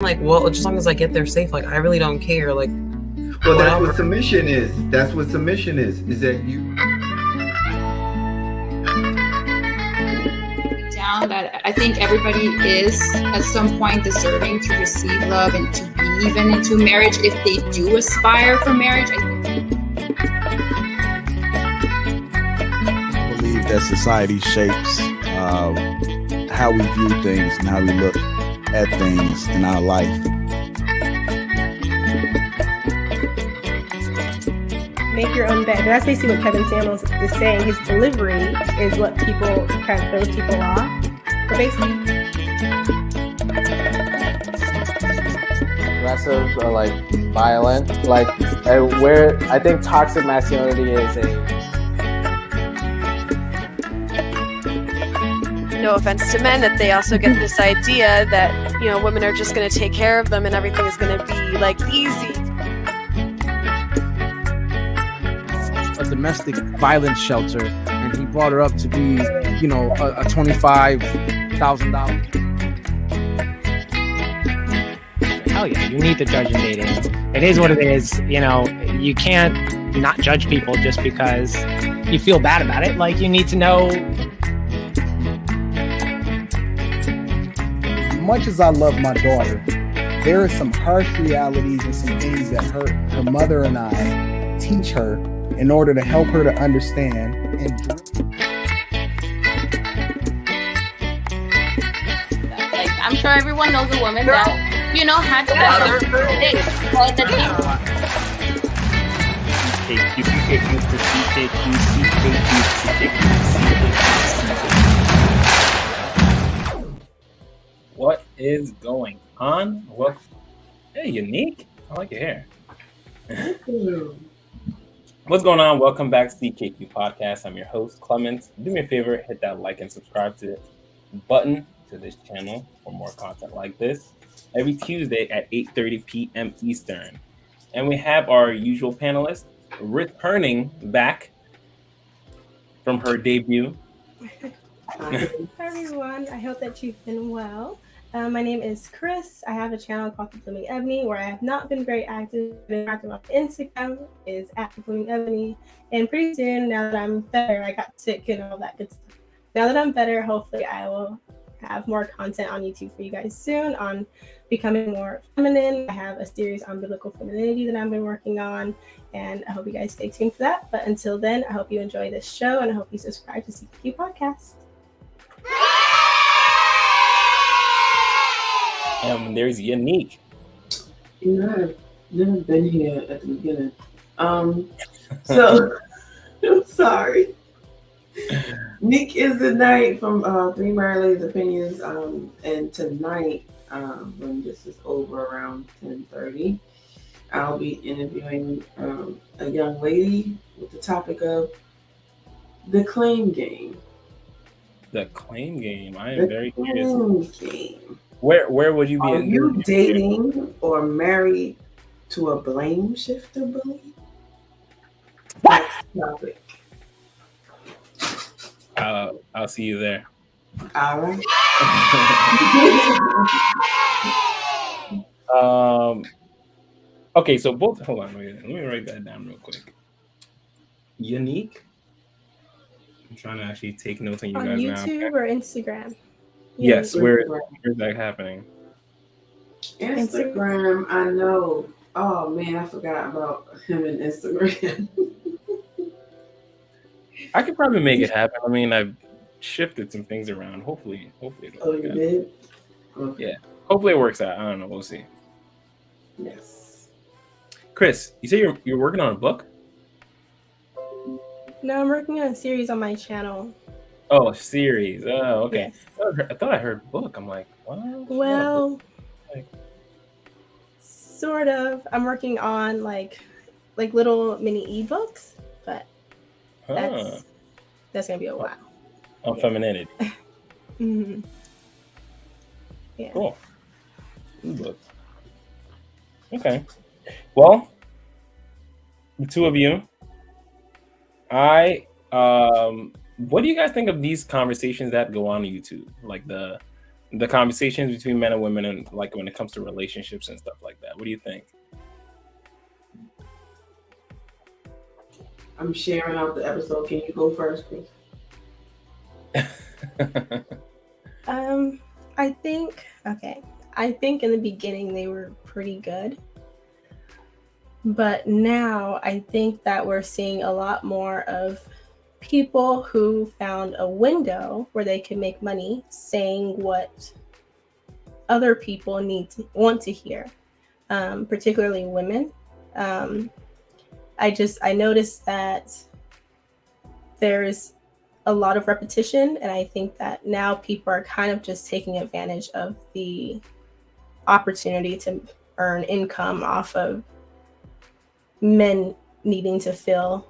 like, well, just as long as I get there safe, like, I really don't care. Like, well, that's what submission is. That's what submission is that you. Down that I think everybody is at some point deserving to receive love and to be even into marriage if they do aspire for marriage. I believe that society shapes how we view things and how we look at things in our life. Make your own bed. And that's basically what Kevin Samuels is saying. His delivery is what people kind of throws people off. But basically, aggressive or like violent, like where I think toxic masculinity is no offense to men, that they also get this idea that, you know, women are just going to take care of them and everything is going to be like easy. A domestic violence shelter, and he brought her up to be, you know, a $25,000. Hell yeah, you need to judge in dating. It is what it is. You know, you can't not judge people just because you feel bad about it. Like, you need to know. As much as I love my daughter, there are some harsh realities and some things that her mother and I teach her in order to help her to understand. And like, I'm sure everyone knows a woman that, you know, had sex with her dick. But the What is going on? Well, hey, Unique. I like your hair. What's going on? Welcome back to CKQ Podcast. I'm your host, Clement. Do me a favor, hit that like and subscribe to the button to this channel for more content like this every Tuesday at 8:30 p.m. Eastern. And we have our usual panelist, returning back from her debut. Hi everyone, I hope that you've been well. My name is Chris. I have a channel called The Blooming Ebony where I have not been very active. Been active on Instagram is at The Blooming Ebony. And pretty soon, now that I'm better, I got sick and all that good stuff. Now that I'm better, hopefully I will have more content on YouTube for you guys soon on becoming more feminine. I have a series on biblical femininity that I've been working on, and I hope you guys stay tuned for that. But until then, I hope you enjoy this show, and I hope you subscribe to CKQ Podcast. There's Unique. You know, I've never been here at the beginning. So I'm sorry. Nick is the night from Three Married Ladies Opinions, and tonight, when this is over around 10:30, I'll be interviewing a young lady with the topic of the claim game. The claim game. I am very curious. Game. Where would you be? Are you dating or married to a blame shifter bully? What? Topic. I'll see you there. All right. Okay, so both. Hold on, let me write that down real quick. Unique. I'm trying to actually take notes on you guys now. On YouTube or Instagram? Yes, where's that happening? Instagram, I know. Oh man, I forgot about him in Instagram. I could probably make it happen. I mean, I've shifted some things around. Hopefully it'll work out. Did? Okay. Yeah. Hopefully it works out. I don't know. We'll see. Yes. Chris, you say you're working on a book? No, I'm working on a series on my channel. Oh, a series. Oh, okay. Yes. I thought I heard book. I'm like, what? Well, sort of. I'm working on like little mini ebooks, but that's gonna be a while. On femininity. Mm-hmm. Yeah. Cool. E-books. Okay. Well, the two of you, what do you guys think of these conversations that go on YouTube? Like the the conversations between men and women, and like when it comes to relationships and stuff like that. What do you think? I'm sharing out the episode. Can you go first, please? I think in the beginning they were pretty good. But now I think that we're seeing a lot more of people who found a window where they can make money saying what other people want to hear, particularly women. I noticed that there's a lot of repetition, and I think that now people are kind of just taking advantage of the opportunity to earn income off of men needing to feel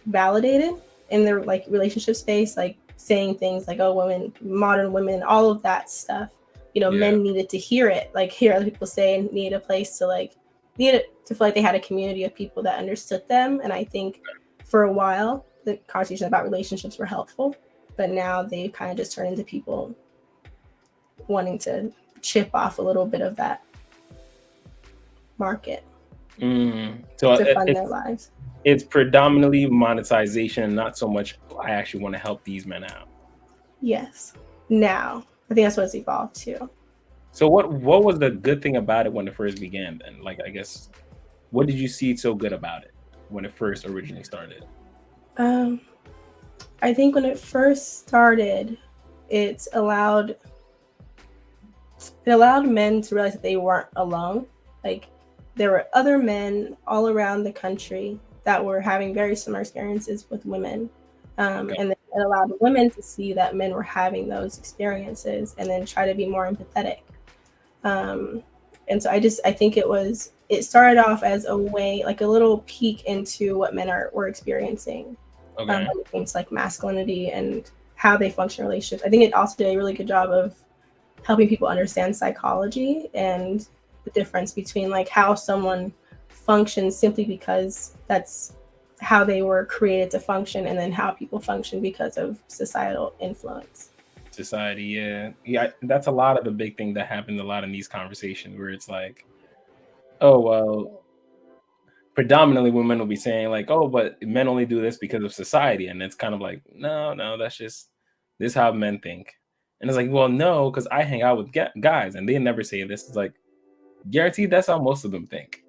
validated in their like relationship space, like saying things like, oh, women, modern women, all of that stuff. Men needed to hear it, like hear other people say, and need a place to feel like they had a community of people that understood them. And I think for a while the conversation about relationships were helpful, but now they kind of just turn into people wanting to chip off a little bit of that market So to fund their lives. It's predominantly monetization, not so much I actually want to help these men out. Yes. Now, I think that's what it's evolved to. So what was the good thing about it when it first began then? Like, I guess, what did you see so good about it when it first originally started? I think when it first started, it allowed men to realize that they weren't alone. Like, there were other men all around the country that were having very similar experiences with women. And then it allowed women to see that men were having those experiences and then try to be more empathetic. And so I think it started off as a way, like a little peek into what men were experiencing when it comes to like masculinity and how they function in relationships. I think it also did a really good job of helping people understand psychology and the difference between like how someone functions simply because that's how they were created to function, and then how people function because of societal influence. Society, yeah, that's a lot of the big thing that happened a lot in these conversations where it's like, oh well, predominantly women will be saying like, oh, but men only do this because of society, and it's kind of like, no, that's just this is how men think. And it's like, well, no, because I hang out with guys and they never say this. It's like, guaranteed that's how most of them think,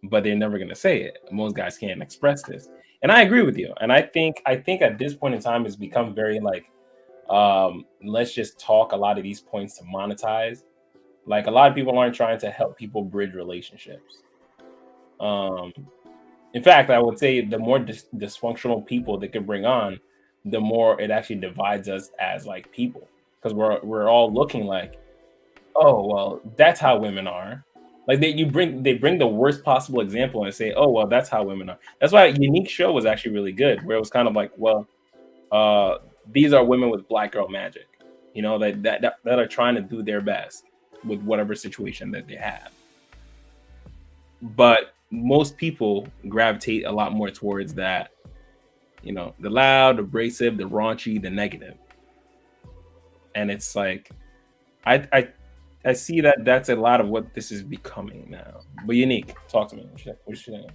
but they're never gonna say it. Most guys can't express this, and I agree with you. And I think at this point in time, it's become very like, let's just talk a lot of these points to monetize. Like a lot of people aren't trying to help people bridge relationships. In fact, I would say the more dysfunctional people they could bring on, the more it actually divides us as like people, because we're all looking like, oh well, that's how women are. Like they bring the worst possible example and say, oh well, that's how women are. That's why Unique Show was actually really good, where it was kind of like, well, these are women with black girl magic, that are trying to do their best with whatever situation that they have. But most people gravitate a lot more towards that, the loud, abrasive, the raunchy, the negative. And it's like, I see that that's a lot of what this is becoming now. But Unique, talk to me. What should I?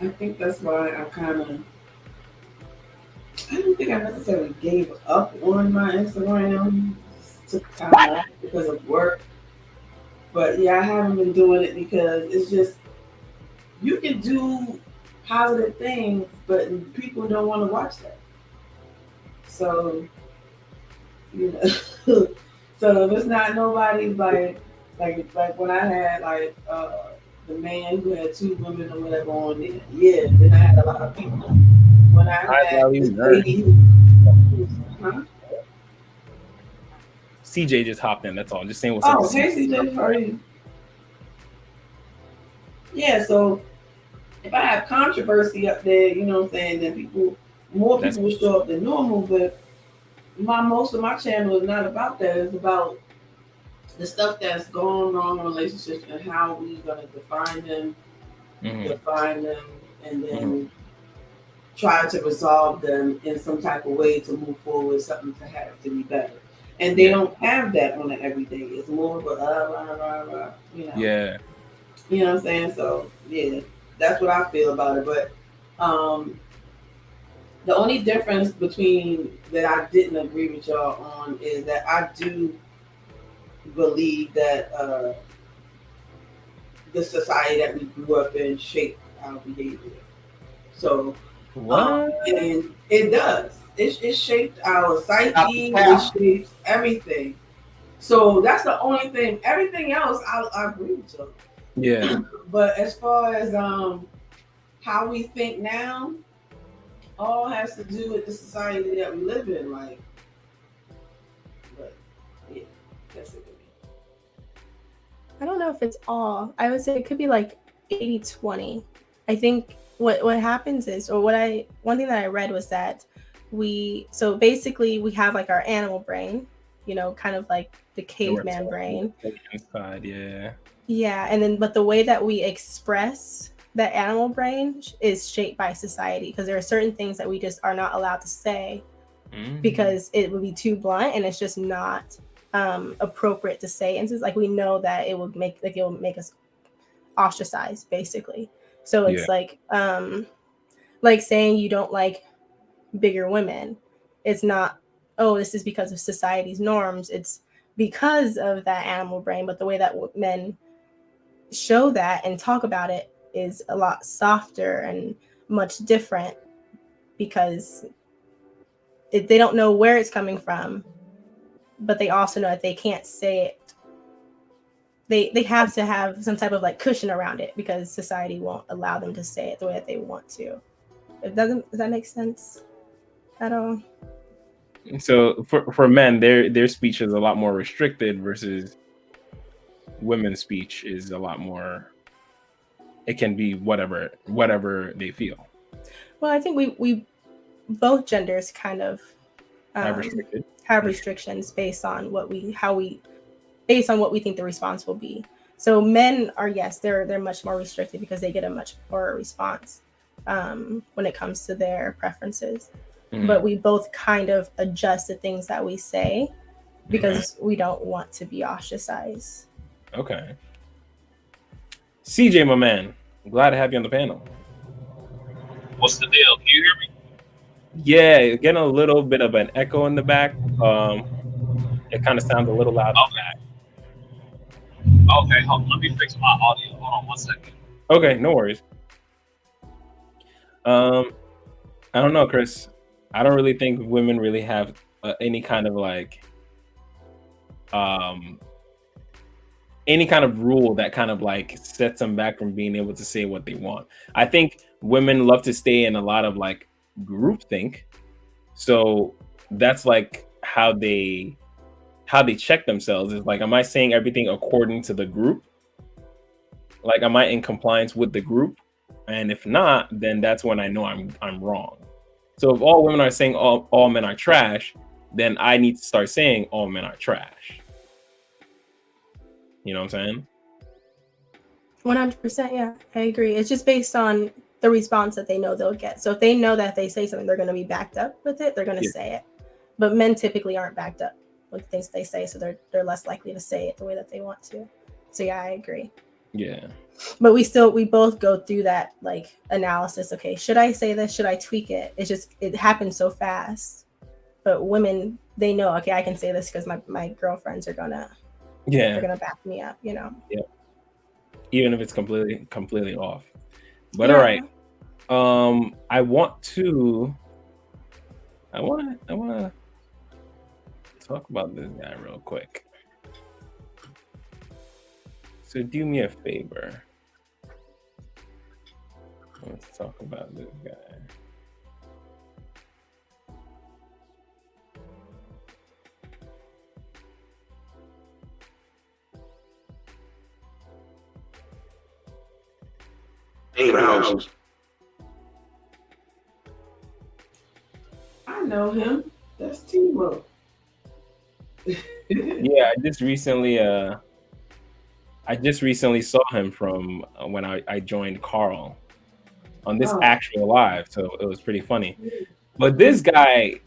I think that's why I don't think I necessarily gave up on my Instagram. Took time off because of work. But yeah, I haven't been doing it because it's just, you can do positive things, but people don't want to watch that. So, so if it's not nobody like when I had like the man who had 2 women or whatever on there, yeah, then I had a lot of people. When I had this lady who, CJ just hopped in, that's all. Just saying what's up. Oh, hey CJ, how are you? Yeah, so if I have controversy up there, you know what I'm saying, then more people will show up than normal, but most of my channel is not about that. It's about the stuff that's going wrong in relationships and how we're gonna define them, and then try to resolve them in some type of way to move forward, something to have to be better. and they don't have that on an everyday. It's more of a you know. Yeah. You know what I'm saying? So yeah, that's what I feel about it. But the only difference between that I didn't agree with y'all on is that I do believe that the society that we grew up in shaped our behavior. So and it does. It shaped our psyche. It shapes everything. So that's the only thing. Everything else, I agree with you. Yeah. But as far as how we think now, all has to do with the society that we live in. Like, but yeah, that's it. I don't know if it's all. I would say it could be like 80-20. I think what happens is, or one thing that I read was that so basically we have like our animal brain, you know, kind of like the caveman brain. Inside, yeah. Yeah, and then but the way that we express that animal brain is shaped by society, because there are certain things that we just are not allowed to say because it would be too blunt and it's just not appropriate to say. And it's like we know that it will make us ostracized, basically. So it's like saying you don't like bigger women. It's not, oh, this is because of society's norms. It's because of that animal brain. But the way that men show that and talk about it is a lot softer and much different, because they don't know where it's coming from, but they also know that they can't say it. They have to have some type of like cushion around it, because society won't allow them to say it the way that they want to. Does that make sense at all? So for men, their speech is a lot more restricted versus women's speech is a lot more. It can be whatever they feel. Well, I think we both genders kind of have restrictions based on what we think the response will be. So men are, yes, they're much more restricted because they get a much poorer response when it comes to their preferences. But we both kind of adjust the things that we say because we don't want to be ostracized. Okay. CJ, my man, glad to have you on the panel. What's the deal? Can you hear me? Yeah, getting a little bit of an echo in the back. It kind of sounds a little loud. Okay, hold on. Let me fix my audio. Hold on 1 second. Okay, no worries. I don't know, Chris. I don't really think women really have any kind of like any kind of rule that kind of like sets them back from being able to say what they want. I think women love to stay in a lot of like groupthink, so that's like how they check themselves. Is like, am I saying everything according to the group? Like, am I in compliance with the group? And if not, then that's when I know I'm wrong. So if all women are saying all men are trash, then I need to start saying all men are trash. You know what I'm saying? 100%, yeah, I agree. It's just based on the response that they know they'll get. So if they know that if they say something, they're going to be backed up with it, they're going to say it. But men typically aren't backed up with things they say, so they're less likely to say it the way that they want to. So yeah, I agree. Yeah. But we both go through that like analysis. Okay, should I say this? Should I tweak it? It's just, it happens so fast. But women, they know, okay, I can say this because my girlfriends are gonna they're gonna back me up, you know. Yeah. Even if it's completely off. But all right. I want to talk about this guy real quick. So do me a favor. Let's talk about this guy. I know him. That's Timo. Yeah, I just recently saw him from when I joined Carl on this actual live, so it was pretty funny. But this guy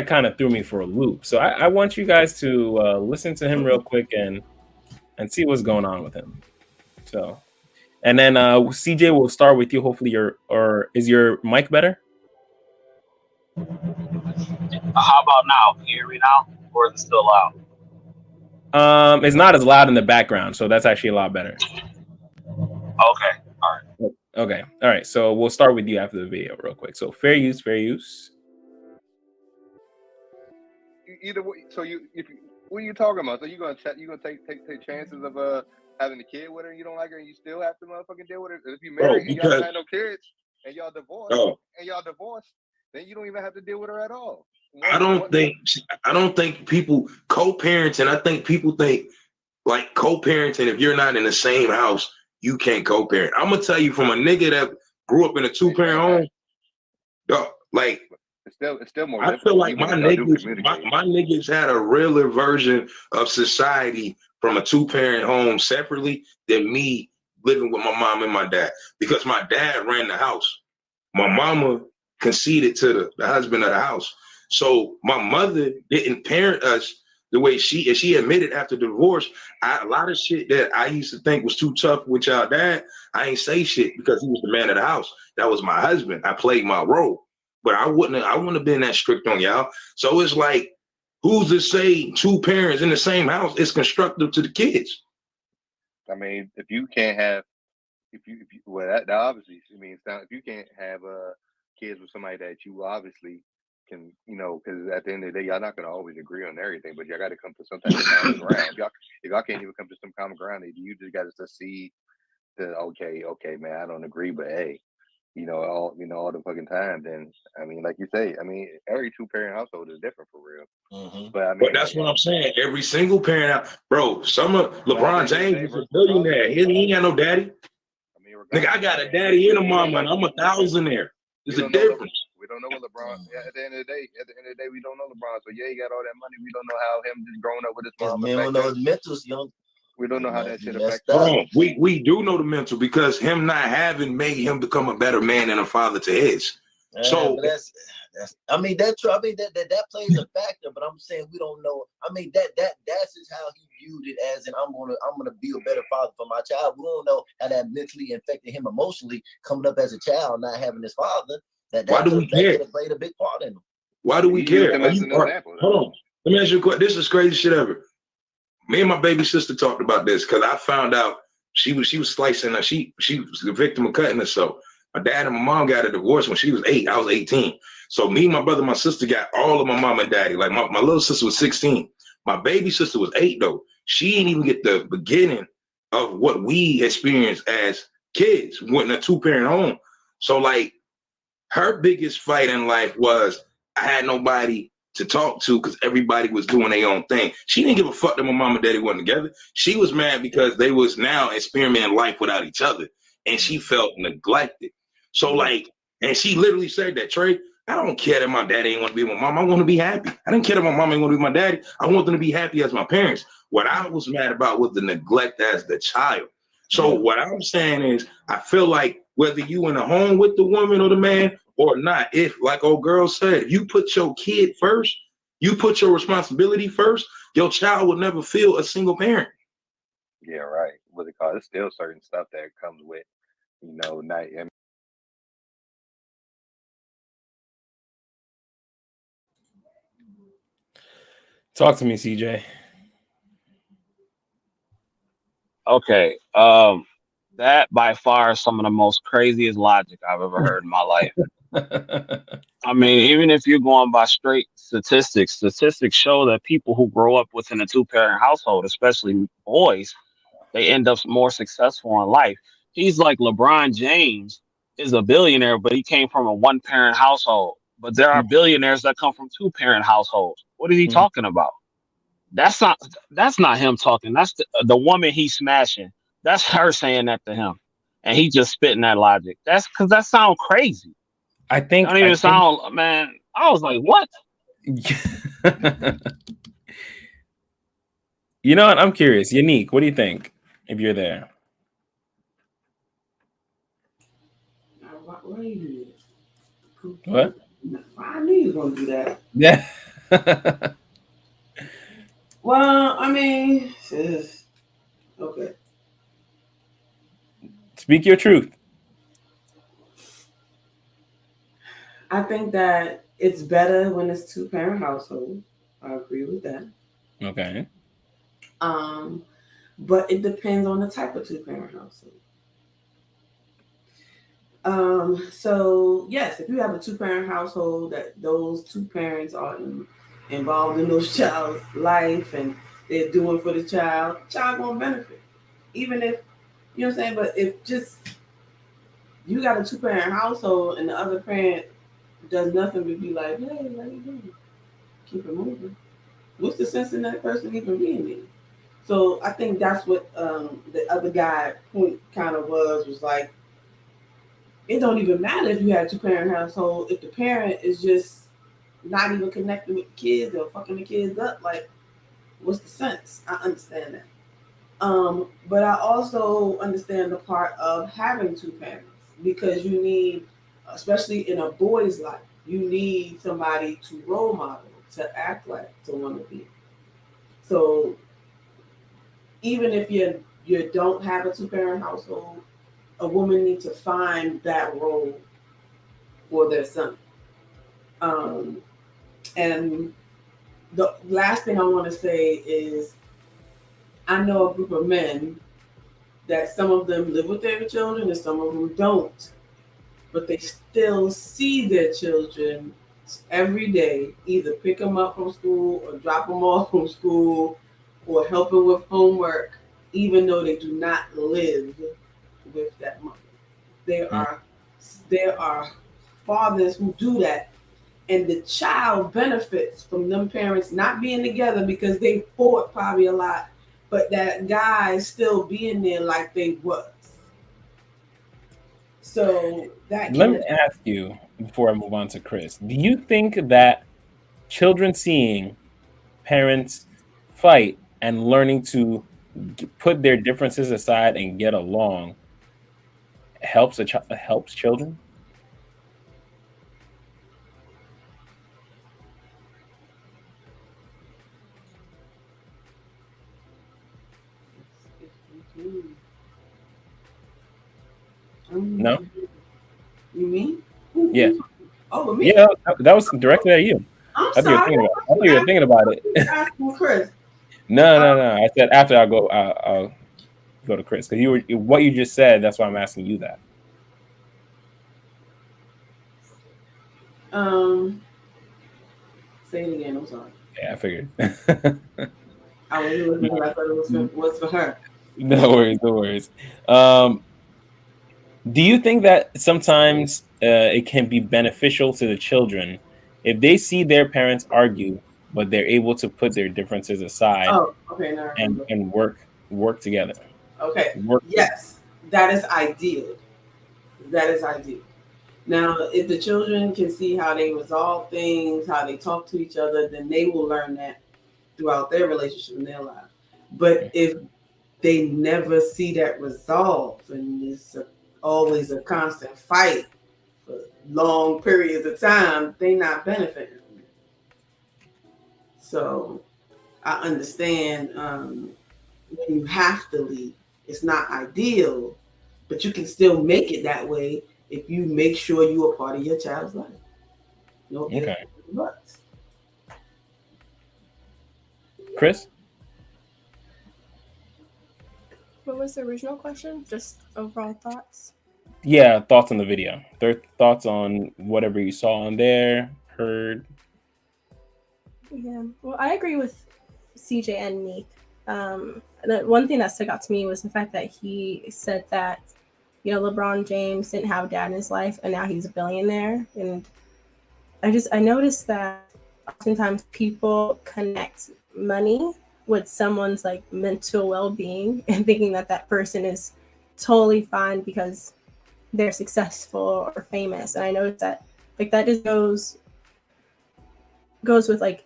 kind of threw me for a loop. So I want you guys to listen to him real quick and see what's going on with him. So, and then CJ, will start with you. Hopefully, is your mic better? How about now? Can you hear me now, or is it still loud? It's not as loud in the background, so that's actually a lot better. Okay. All right. Okay. All right. So we'll start with you after the video, real quick. So fair use. Either way, so what are you talking about? So you gonna take chances of having a kid with her and you don't like her and you still have to motherfucking deal with her? If you married and y'all don't have no kids and y'all divorced, then you don't even have to deal with her at all. I don't think people co-parenting. I think people think like co-parenting. If you're not in the same house, you can't co-parent. I'm gonna tell you from a nigga that grew up in a 2-parent home. Like it's still more. I feel like my niggas had a realer version of society from a 2-parent home separately than me living with my mom and my dad, because my dad ran the house. My mama conceded to the husband of the house. So my mother didn't parent us the way she admitted after divorce. A lot of shit that I used to think was too tough with y'all dad, I ain't say shit because he was the man of the house. That was my husband. I played my role, but I wouldn't have been that strict on y'all. So it's like, who's to say 2 parents in the same house is constructive to the kids? I mean, if you can't have, well, that obviously, I mean, if you can't have kids with somebody that you obviously can, because at the end of the day, y'all not gonna always agree on everything, but y'all got to come to some type of common ground. If y'all can't even come to some common ground, you just got to succeed to okay, man, I don't agree, but hey, all the fucking time. Then I mean, like you say, I mean, every 2-parent household is different for real. Mm-hmm. But I mean, but that's what I'm saying. Every single parent, bro. Some of LeBron James is a billionaire. He ain't got no daddy. Nigga, I got a daddy and a mama, and I'm a thousandaire. There's a difference. We don't know what LeBron. At the end of the day, we don't know LeBron. So yeah, he got all that money. We don't know how him just growing up with his mom. Man, we know his mental's young. We don't know how that shit affects. We do know the mental, because him not having made him become a better man and a father to his. So that's I mean that plays a factor, but I'm saying we don't know. I mean that's just how he viewed it, as in I'm gonna be a better father for my child. We don't know how that mentally affected him emotionally coming up as a child, not having his father. Why do we care? That played a big part in him. Why do we care? Hold on. Let me ask you a question. This is crazy shit ever. Me and my baby sister talked about this because I found out she was slicing her. She was the victim of cutting herself. My dad and my mom got a divorce when she was 8. I was 18. So me, my brother, my sister got all of my mom and daddy. Like my little sister was 16. My baby sister was 8 though. She didn't even get the beginning of what we experienced as kids in a 2-parent home. So like her biggest fight in life was I had nobody to talk to because everybody was doing their own thing. She didn't give a fuck that my mom and daddy wasn't together. She was mad because they was now experimenting life without each other, and she felt neglected. So like, and she literally said that, Trey, I don't care that my daddy ain't want to be with my mom. I want to be happy. I didn't care that my mom ain't want to be with my daddy. I want them to be happy as my parents. What I was mad about was the neglect as the child. So what I'm saying is, I feel like whether you in a home with the woman or the man or not, if, like old girl said, you put your kid first, you put your responsibility first, your child will never feel a single parent. Yeah, right. What's it called? There's still certain stuff that comes with, not. Talk to me, CJ. Okay. That by far is some of the most craziest logic I've ever heard in my life. I mean, even if you're going by straight statistics show that people who grow up within a 2-parent household, especially boys, they end up more successful in life. He's like LeBron James is a billionaire, but he came from a 1-parent household. But there are billionaires that come from 2-parent households. What is he talking about? That's not him talking. That's the woman he's smashing. That's her saying that to him, and he just spitting that logic. That's because that sounds crazy. I think don't even sound, man. I was like, what? You know what? I'm curious. Unique, what do you think if you're there? What? I knew you were gonna do that. Yeah. Well, I mean, okay. Speak your truth. I think that it's better when it's 2-parent household. I agree with that. Okay. But it depends on the type of 2-parent household. So yes, if you have a 2-parent household that those 2 parents are involved in those child's life and they're doing for the child won't benefit. Even if, you know what I'm saying? But if just you got a 2-parent household and the other parent does nothing but be like, hey, how you doing? Keep it moving. What's the sense in that person even being there? So I think that's what the other guy point kind of was like, it don't even matter if you have a 2-parent household if the parent is just not even connecting with the kids or fucking the kids up. Like, what's the sense? I understand that. But I also understand the part of having 2 parents because you need, especially in a boy's life, you need somebody to role model, to act like, to want to be. So even if you don't have a 2-parent household, a woman needs to find that role for their son. And the last thing I want to say is I know a group of men that some of them live with their children and some of them don't, but they still see their children every day, either pick them up from school or drop them off from school or help them with homework, even though they do not live with that mother. There are fathers who do that, and the child benefits from them parents not being together because they fought probably a lot, but that guy still being there like they was. So that Let me ask you before I move on to Chris. Do you think that children seeing parents fight and learning to put their differences aside and get along helps helps children? No? You mean? Yeah. Oh, me? Yeah, that was directed at you. I'm I thought you were thinking about it. Asking Chris. No. I said after I'll go to Chris because what you just said. That's why I'm asking you that. Say it again. I'm sorry. Yeah, I figured. I wasn't listening. I thought it was for her. No worries. Do you think that sometimes it can be beneficial to the children if they see their parents argue, but they're able to put their differences aside and work together? Okay. Yes, that is ideal. That is ideal. Now, if the children can see how they resolve things, how they talk to each other, then they will learn that throughout their relationship in their life. But if they never see that resolve and it's always a constant fight for long periods of time, they not benefiting from it. So I understand when you have to leave. It's not ideal, but you can still make it that way if you make sure you are part of your child's life. No Okay. Buts. Chris? What was the original question? Just overall thoughts? Yeah, thoughts on the video. Their thoughts on whatever you saw on there, heard. Yeah, well, I agree with CJ and Neek. The one thing that stuck out to me was the fact that he said that, LeBron James didn't have a dad in his life, and now he's a billionaire. And I noticed that oftentimes people connect money with someone's like mental well-being and thinking that that person is totally fine because they're successful or famous. And I noticed that like that just goes with like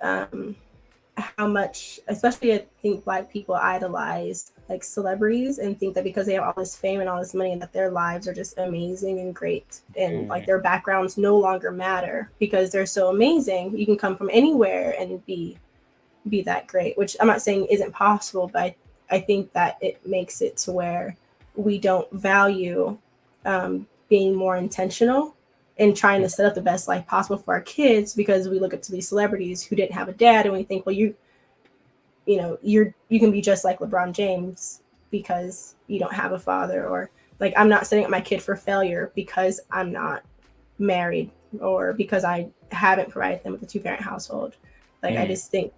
how much, especially I think Black people idolize like celebrities and think that because they have all this fame and all this money that their lives are just amazing and great, and like their backgrounds no longer matter because they're so amazing. You can come from anywhere and be that great, which I'm not saying isn't possible, but I think that it makes it to where we don't value being more intentional and trying to set up the best life possible for our kids, because we look up to these celebrities who didn't have a dad and we think, well, you can be just like LeBron James because you don't have a father, or like I'm not setting up my kid for failure because I'm not married or because I haven't provided them with a 2-parent household. Like I just think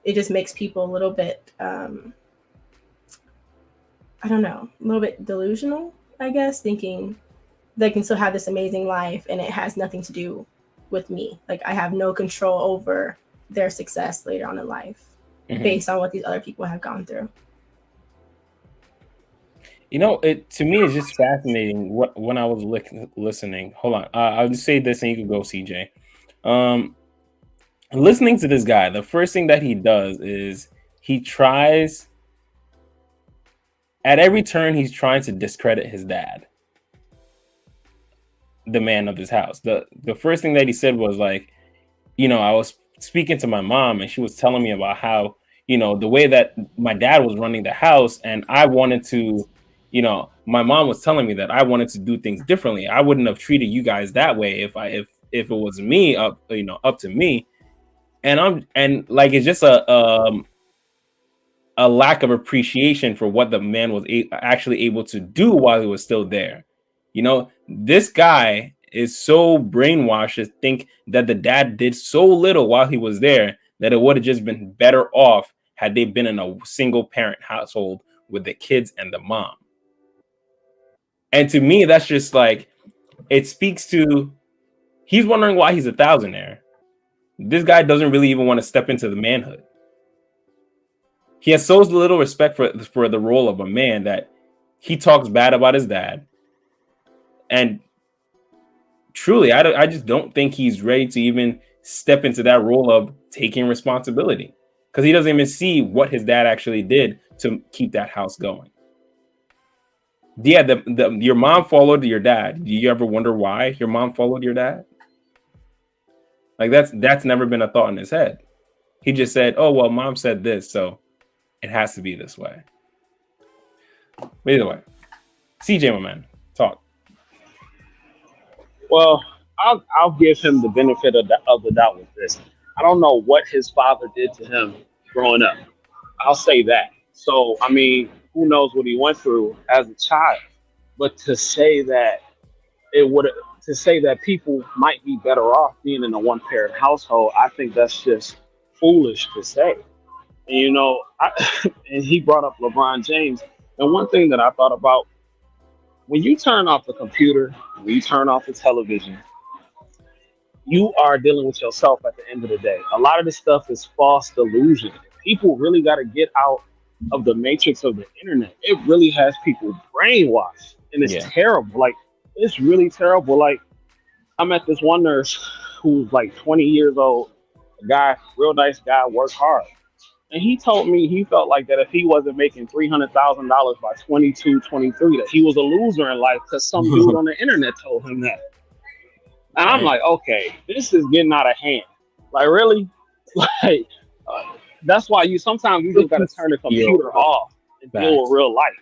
it just makes people a little bit I don't know, a little bit delusional, I guess, thinking they can still have this amazing life and it has nothing to do with me. Like I have no control over their success later on in life based on what these other people have gone through. You know, it to me is just fascinating. When I was listening, hold on, I'll just say this and you can go, CJ. Listening to this guy, the first thing that he does is he tries at every turn. He's trying to discredit his dad, the man of his house. The first thing that he said was like, I was speaking to my mom and she was telling me about how, the way that my dad was running the house, and I wanted to, my mom was telling me that I wanted to do things differently. I wouldn't have treated you guys that way if it was me up to me. And like it's just a lack of appreciation for what the man was actually able to do while he was still there. This guy is so brainwashed to think that the dad did so little while he was there that it would have just been better off had they been in a single parent household with the kids and the mom. And to me, that's just like, it speaks to, he's wondering why he's a thousandaire. This guy doesn't really even want to step into the manhood. He has so little respect for the role of a man that he talks bad about his dad. And truly, I just don't think he's ready to even step into that role of taking responsibility, because he doesn't even see what his dad actually did to keep that house going. Yeah, your mom followed your dad. Do you ever wonder why your mom followed your dad? Like that's never been a thought in his head. He just said, "Oh well, mom said this, so it has to be this way." But either way, CJ, my man, talk. Well, I'll give him the benefit of the doubt with this. I don't know what his father did to him growing up. I'll say that. So, I mean, who knows what he went through as a child? But to say that people might be better off being in a one-parent household, I think that's just foolish to say. And, and he brought up LeBron James. And one thing that I thought about, when you turn off the computer, when you turn off the television, you are dealing with yourself at the end of the day. A lot of this stuff is false delusion. People really got to get out of the matrix of the internet. It really has people brainwashed, and it's terrible. Like, it's really terrible. Like, I met this one nurse who's like 20 years old, a guy, real nice guy, worked hard. And he told me he felt like that if he wasn't making $300,000 by 22, 23, that he was a loser in life because some dude on the internet told him that. And I'm like, okay, this is getting out of hand. Like, really? Like, that's why sometimes you just got to turn the computer off and deal with real life.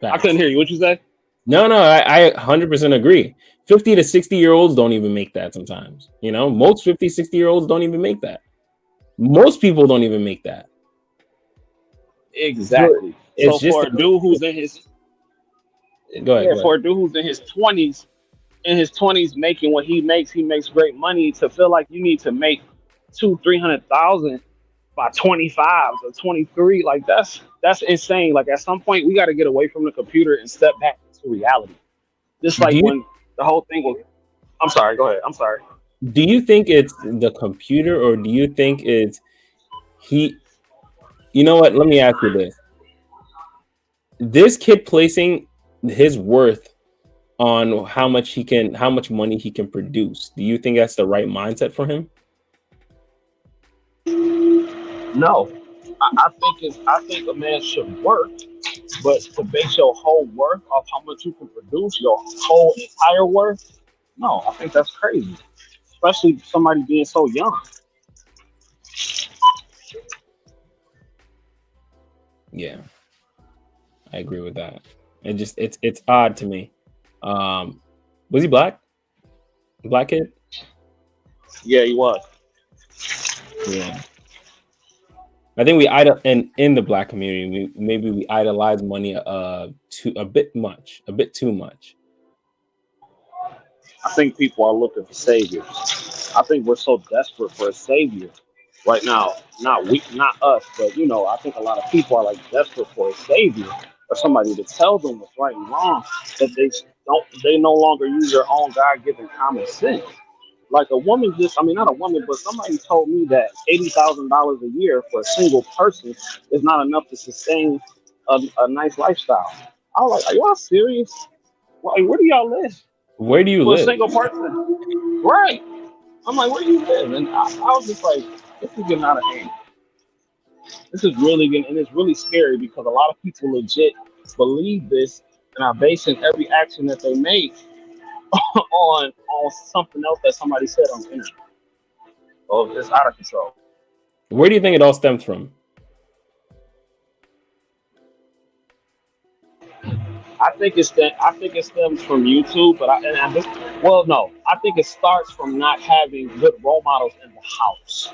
I couldn't hear you. What you say? No, I 100% agree. 50 to 60-year-olds don't even make that sometimes. Most 50, 60-year-olds don't even make that. Most people don't even make that. Exactly. It's so just for a dude who's in his for a dude who's in his 20s, making what he makes great money, to feel like you need to make $200,000-$300,000 by 25 or 23, like that's insane. Like, at some point we got to get away from the computer and step back to reality. Just like when the whole thing was. I'm sorry. Go ahead. I'm sorry. Do you think it's the computer, or do you think it's he? You know what? Let me ask you this. This kid placing his worth on how much money he can produce. Do you think that's the right mindset for him? No, I think a man should work, but to base your whole worth off how much you can produce, your whole entire worth, no, I think that's crazy. Especially somebody being so young. Yeah, I agree with that. It's odd to me. Was he black? Black kid? Yeah, he was. Yeah. I think we idol in the black community. We idolize money a bit too much. I think people are looking for saviors. I think we're so desperate for a savior right now. Not us, but I think a lot of people are like desperate for a savior or somebody to tell them what's right and wrong. That they no longer use their own God-given common sense. Like a woman not a woman, but somebody told me that $80,000 a year for a single person is not enough to sustain a nice lifestyle. I was like, are y'all serious? Like, where do y'all live? Where do you For a live? single person, right? I'm like, where do you live? And I was just like, this is getting out of hand. This is really getting, and it's really scary because a lot of people legit believe this and are basing every action that they make on something else that somebody said on the internet. So it's out of control. Where do you think it all stems from? I think it stems from YouTube, but no. I think it starts from not having good role models in the house.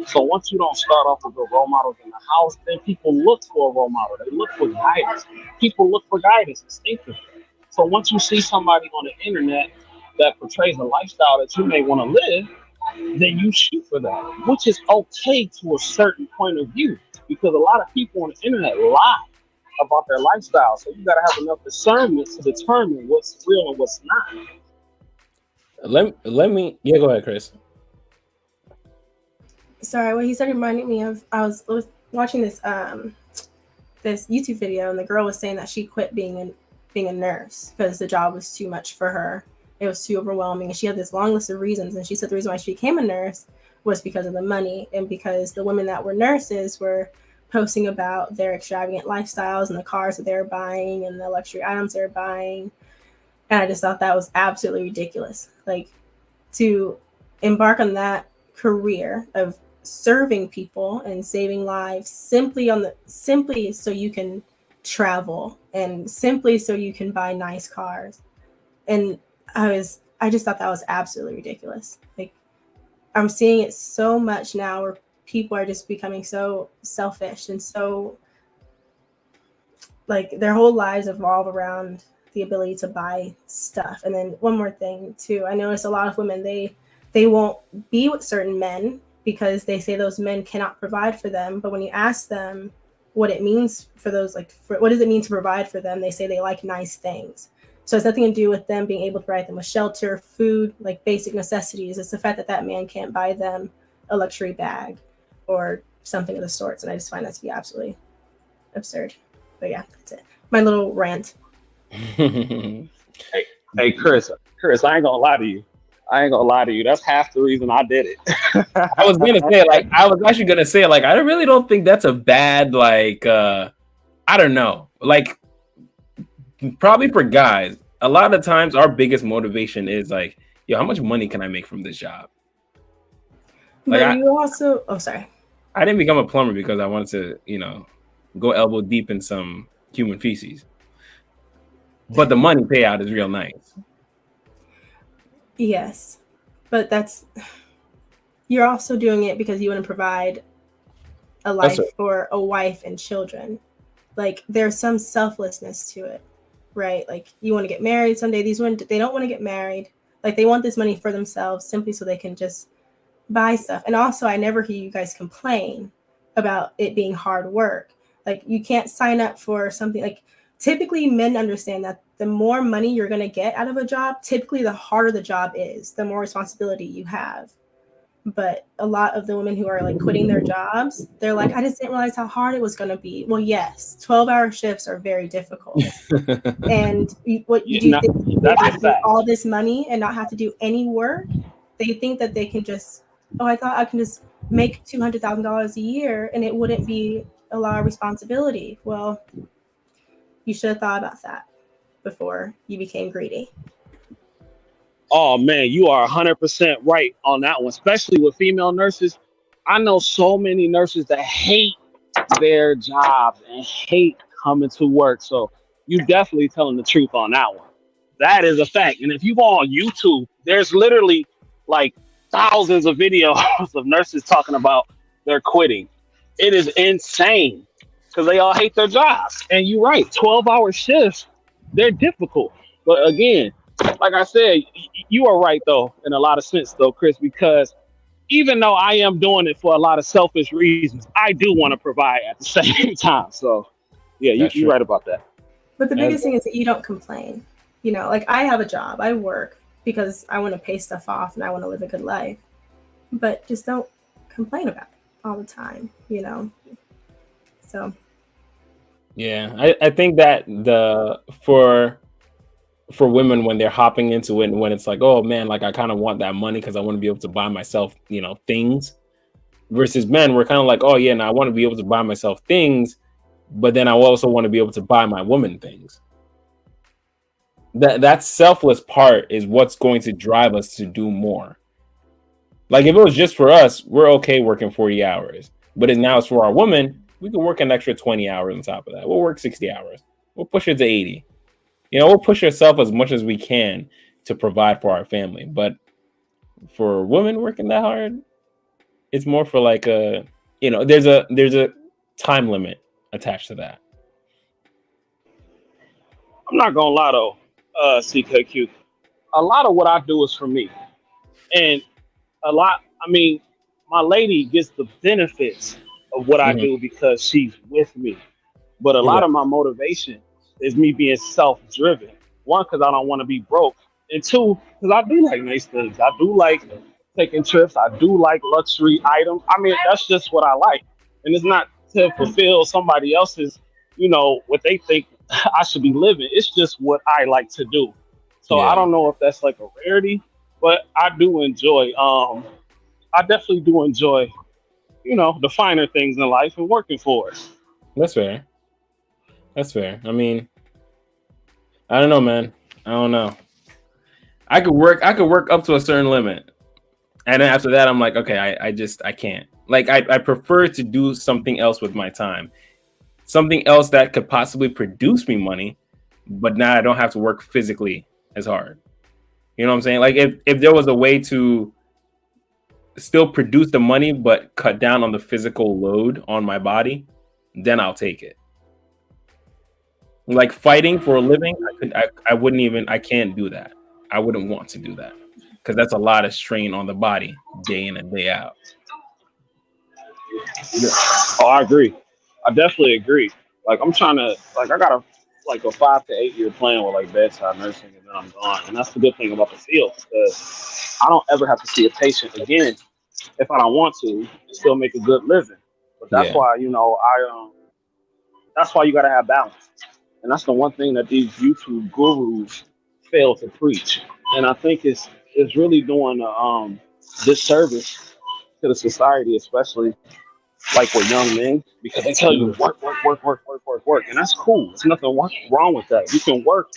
So once you don't start off with good role models in the house, then people look for a role model. They look for guidance. People look for guidance instinctively. So once you see somebody on the internet that portrays a lifestyle that you may want to live, then you shoot for that, which is okay to a certain point of view, because a lot of people on the internet lie about their lifestyle. So you got to have enough discernment to determine what's real and what's not. Let me go ahead, Chris. Sorry, what he said reminded me of, I was watching this this YouTube video, and the girl was saying that she quit being a nurse because the job was too much for her. It was too overwhelming, and she had this long list of reasons, and she said the reason why she became a nurse was because of the money, and because the women that were nurses were posting about their extravagant lifestyles and the cars that they're buying and the luxury items they're buying. And I just thought that was absolutely ridiculous. Like, to embark on that career of serving people and saving lives simply so you can travel and simply so you can buy nice cars. And I just thought that was absolutely ridiculous. Like, I'm seeing it so much now where people are just becoming so selfish and so, like, their whole lives evolve around the ability to buy stuff. And then one more thing too, I notice a lot of women, they won't be with certain men because they say those men cannot provide for them. But when you ask them what it means for those, what does it mean to provide for them, they say they like nice things. So it's nothing to do with them being able to provide them with shelter, food, like basic necessities. It's the fact that that man can't buy them a luxury bag or something of the sorts. And I just find that to be absolutely absurd. But yeah, that's it. My little rant. Hey, Chris, I ain't gonna lie to you. That's half the reason I did it. I was actually gonna say, I really don't think that's a bad, I don't know. Probably for guys, a lot of times our biggest motivation is how much money can I make from this job? But you also, sorry. I didn't become a plumber because I wanted to, go elbow deep in some human feces. But the money payout is real nice. Yes, but you're also doing it because you want to provide a life for a wife and children. Like, there's some selflessness to it, right? Like, you want to get married someday. These women, they don't want to get married. Like, they want this money for themselves simply so they can just buy stuff. And also, I never hear you guys complain about it being hard work. Like, you can't sign up for something like, typically men understand that the more money you're going to get out of a job, typically the harder the job is, the more responsibility you have. But a lot of the women who are quitting their jobs, they're like, I just didn't realize how hard it was going to be. Well, yes, 12-hour shifts are very difficult. And what you do think they have to do all this money and not have to do any work? They think that they can just, I thought I can just make $200,000 a year and it wouldn't be a lot of responsibility. Well, you should have thought about that before you became greedy. Oh man, you are 100% right on that one, especially with female nurses. I know so many nurses that hate their jobs and hate coming to work. So you definitely telling the truth on that one. That is a fact. And if you go on YouTube, there's literally like thousands of videos of nurses talking about their quitting. It is insane because they all hate their jobs. And you're right, 12-hour shifts, they're difficult. But again, like I said, you are right though, in a lot of sense though, Chris, because even though I am doing it for a lot of selfish reasons, I do want to provide at the same time. So yeah, you're right about that. But the biggest thing is that you don't complain. You know, like I have a job, I work because I want to pay stuff off and I want to live a good life. But just don't complain about it all the time, you know? So. Yeah, I think that for women when they're hopping into it and when it's like, oh man, like I kind of want that money because I want to be able to buy myself, you know, things, versus men, we're kind of like, oh yeah, now I want to be able to buy myself things, but then I also want to be able to buy my woman things. That selfless part is what's going to drive us to do more. Like if it was just for us, we're okay working 40 hours, but now it's for our woman, we can work an extra 20 hours on top of that. We'll work 60 hours. We'll push it to 80. You know, we'll push ourselves as much as we can to provide for our family. But for women working that hard, it's more for like a, you know, there's a time limit attached to that. I'm not gonna lie though, CKQ. A lot of what I do is for me, and my lady gets the benefits of what I do because she's with me. But a lot of my motivation is me being self-driven. One, because I don't want to be broke, and two, because I do like nice things. I do like taking trips. I do like luxury items. I mean, that's just what I like, and it's not to fulfill somebody else's, you know, what they think I should be living. It's just what I like to do. So I don't know if that's like a rarity, but I do enjoy. I definitely do enjoy, you know, the finer things in life and working for it. That's fair. That's fair. I mean, I don't know, man. I don't know. I could work up to a certain limit, and then after that, I'm like, okay, I can't. Like, I prefer to do something else with my time, something else that could possibly produce me money, but now I don't have to work physically as hard. You know what I'm saying? Like, if there was a way to still produce the money but cut down on the physical load on my body, then I'll take it. Like fighting for a living, I can't do that. I wouldn't want to do that because that's a lot of strain on the body day in and day out. Yeah. Oh, I agree. I definitely agree. Like I'm trying to, like I got a 5 to 8 year plan with like bedside nursing, and then I'm gone. And that's the good thing about the field because I don't ever have to see a patient again if I don't want to and still make a good living. But that's why, you know, that's why you got to have balance. And that's the one thing that these YouTube gurus fail to preach. And I think it's really doing a disservice to the society, especially like with young men, because they tell you work. And that's cool. There's nothing wrong with that. You can work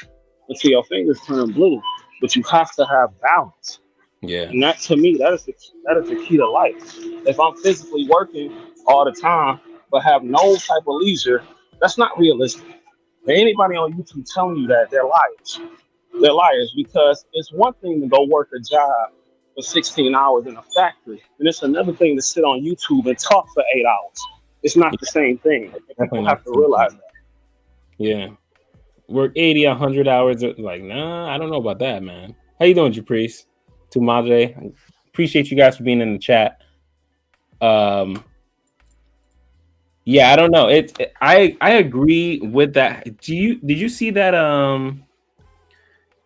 until your fingers turn blue, but you have to have balance. Yeah. And that, to me, that is the key to life. If I'm physically working all the time, but have no type of leisure, that's not realistic. But anybody on YouTube telling you that, they're liars. They're liars because it's one thing to go work a job for 16 hours in a factory, and it's another thing to sit on YouTube and talk for 8 hours. It's not the same thing. People have to realize that. Yeah. Work 80, 100 hours. Like, nah, I don't know about that, man. How you doing, Japrice? To Madre. Appreciate you guys for being in the chat. Yeah, I don't know. I agree with that. Did you see that?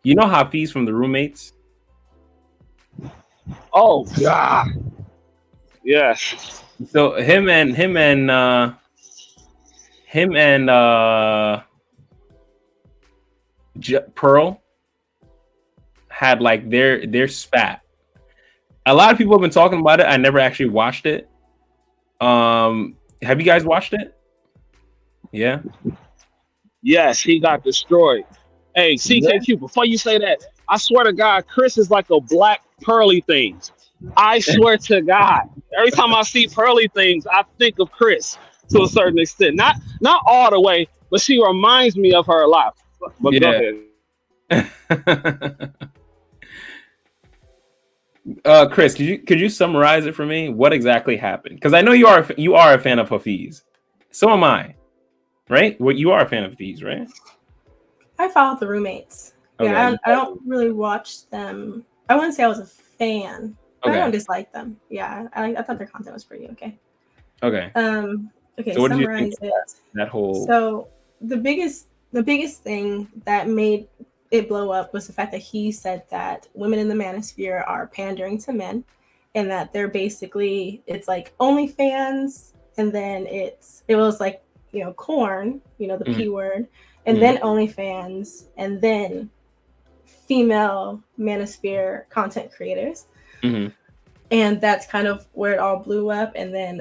You know Hafiz from the Roommates? Oh God. Yes. So him and Pearl had like their spat. A lot of people have been talking about it. I never actually watched it, Have you guys watched it? Yeah. Yes, he got destroyed. Hey, CKQ, before you say that, I swear to God, Chris is like a black pearly things. I swear to God. Every time I see pearly things, I think of Chris to a certain extent. Not all the way, but she reminds me of her a lot. But go ahead. Chris, could you summarize it for me? What exactly happened? Because I know you are a fan of Hafiz. So am I. Right? Well, you are a fan of Hafiz, right? I follow the roommates. Okay. Yeah, I don't really watch them. I wouldn't say I was a fan. But I don't dislike them. Yeah, I thought their content was pretty okay. Okay. Okay. So what did you summarize think of that whole? So the biggest thing that made it blow up was the fact that he said that women in the manosphere are pandering to men, and that they're basically, it's like OnlyFans, and then it was like, you know, corn, you know, the P word, and then OnlyFans, and then female manosphere content creators. And that's kind of where it all blew up. And then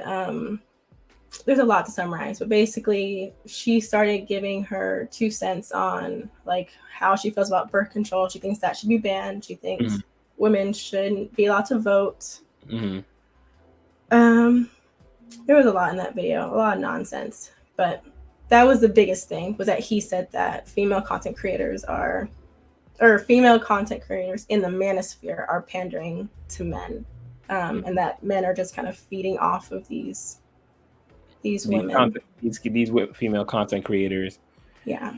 there's a lot to summarize, but basically she started giving her 2 cents on like how she feels about birth control. She thinks that should be banned. She thinks women shouldn't be allowed to vote. There was a lot in that video, a lot of nonsense, but that was the biggest thing, was that he said that female content creators in the manosphere are pandering to men, and that men are just kind of feeding off of these women. These female content creators. Yeah.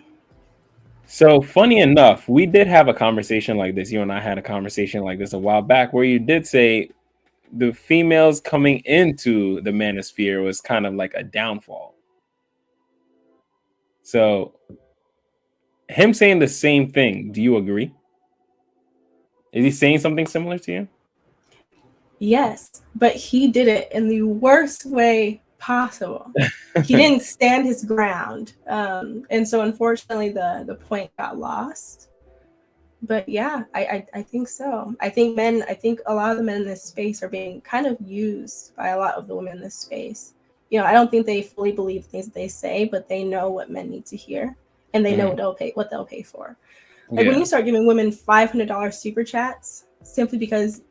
So funny enough, we did have a conversation like this. You and I had a conversation like this a while back, where you did say the females coming into the manosphere was kind of like a downfall. So him saying the same thing, do you agree? Is he saying something similar to you? Yes, but he did it in the worst way possible. He didn't stand his ground. And so unfortunately the point got lost. But yeah, I think so. I think a lot of the men in this space are being kind of used by a lot of the women in this space. You know, I don't think they fully believe the things that they say, but they know what men need to hear, and they know what they'll pay for. Like when you start giving women $500 super chats simply because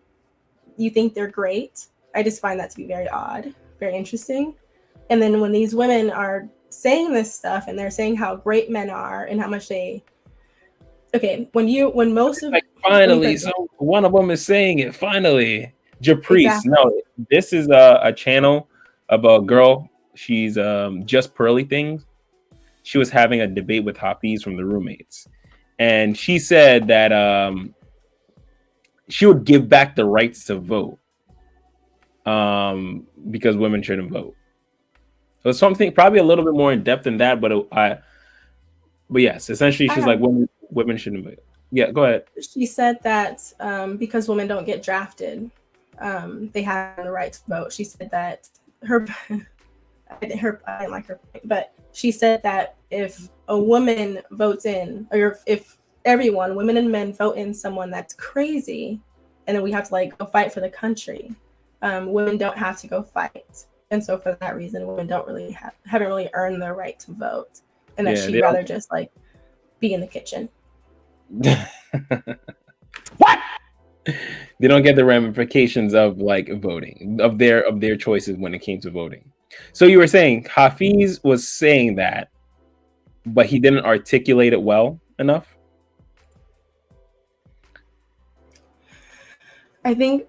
you think they're great, I just find that to be very odd, very interesting. And then when these women are saying this stuff and they're saying how great men are and how much when most of finally, so one of them is saying it finally. Japrice. Exactly. No, this is a channel about a girl. She's just pearly things. She was having a debate with Hafiz from the roommates, and she said that she would give back the rights to vote because women shouldn't vote. So something probably a little bit more in depth than that, but yes, essentially she's like women shouldn't vote. Yeah, go ahead. She said that because women don't get drafted, they have the right to vote. She said that I didn't like her point, but she said that if a woman votes in, or if everyone, women and men, vote in someone that's crazy, and then we have to like go fight for the country, women don't have to go fight. And so for that reason, women haven't really earned their right to vote, and that she'd rather just like be in the kitchen. What? They don't get the ramifications of like voting, of their choices when it came to voting. So you were saying Hafiz was saying that, but he didn't articulate it well enough? I think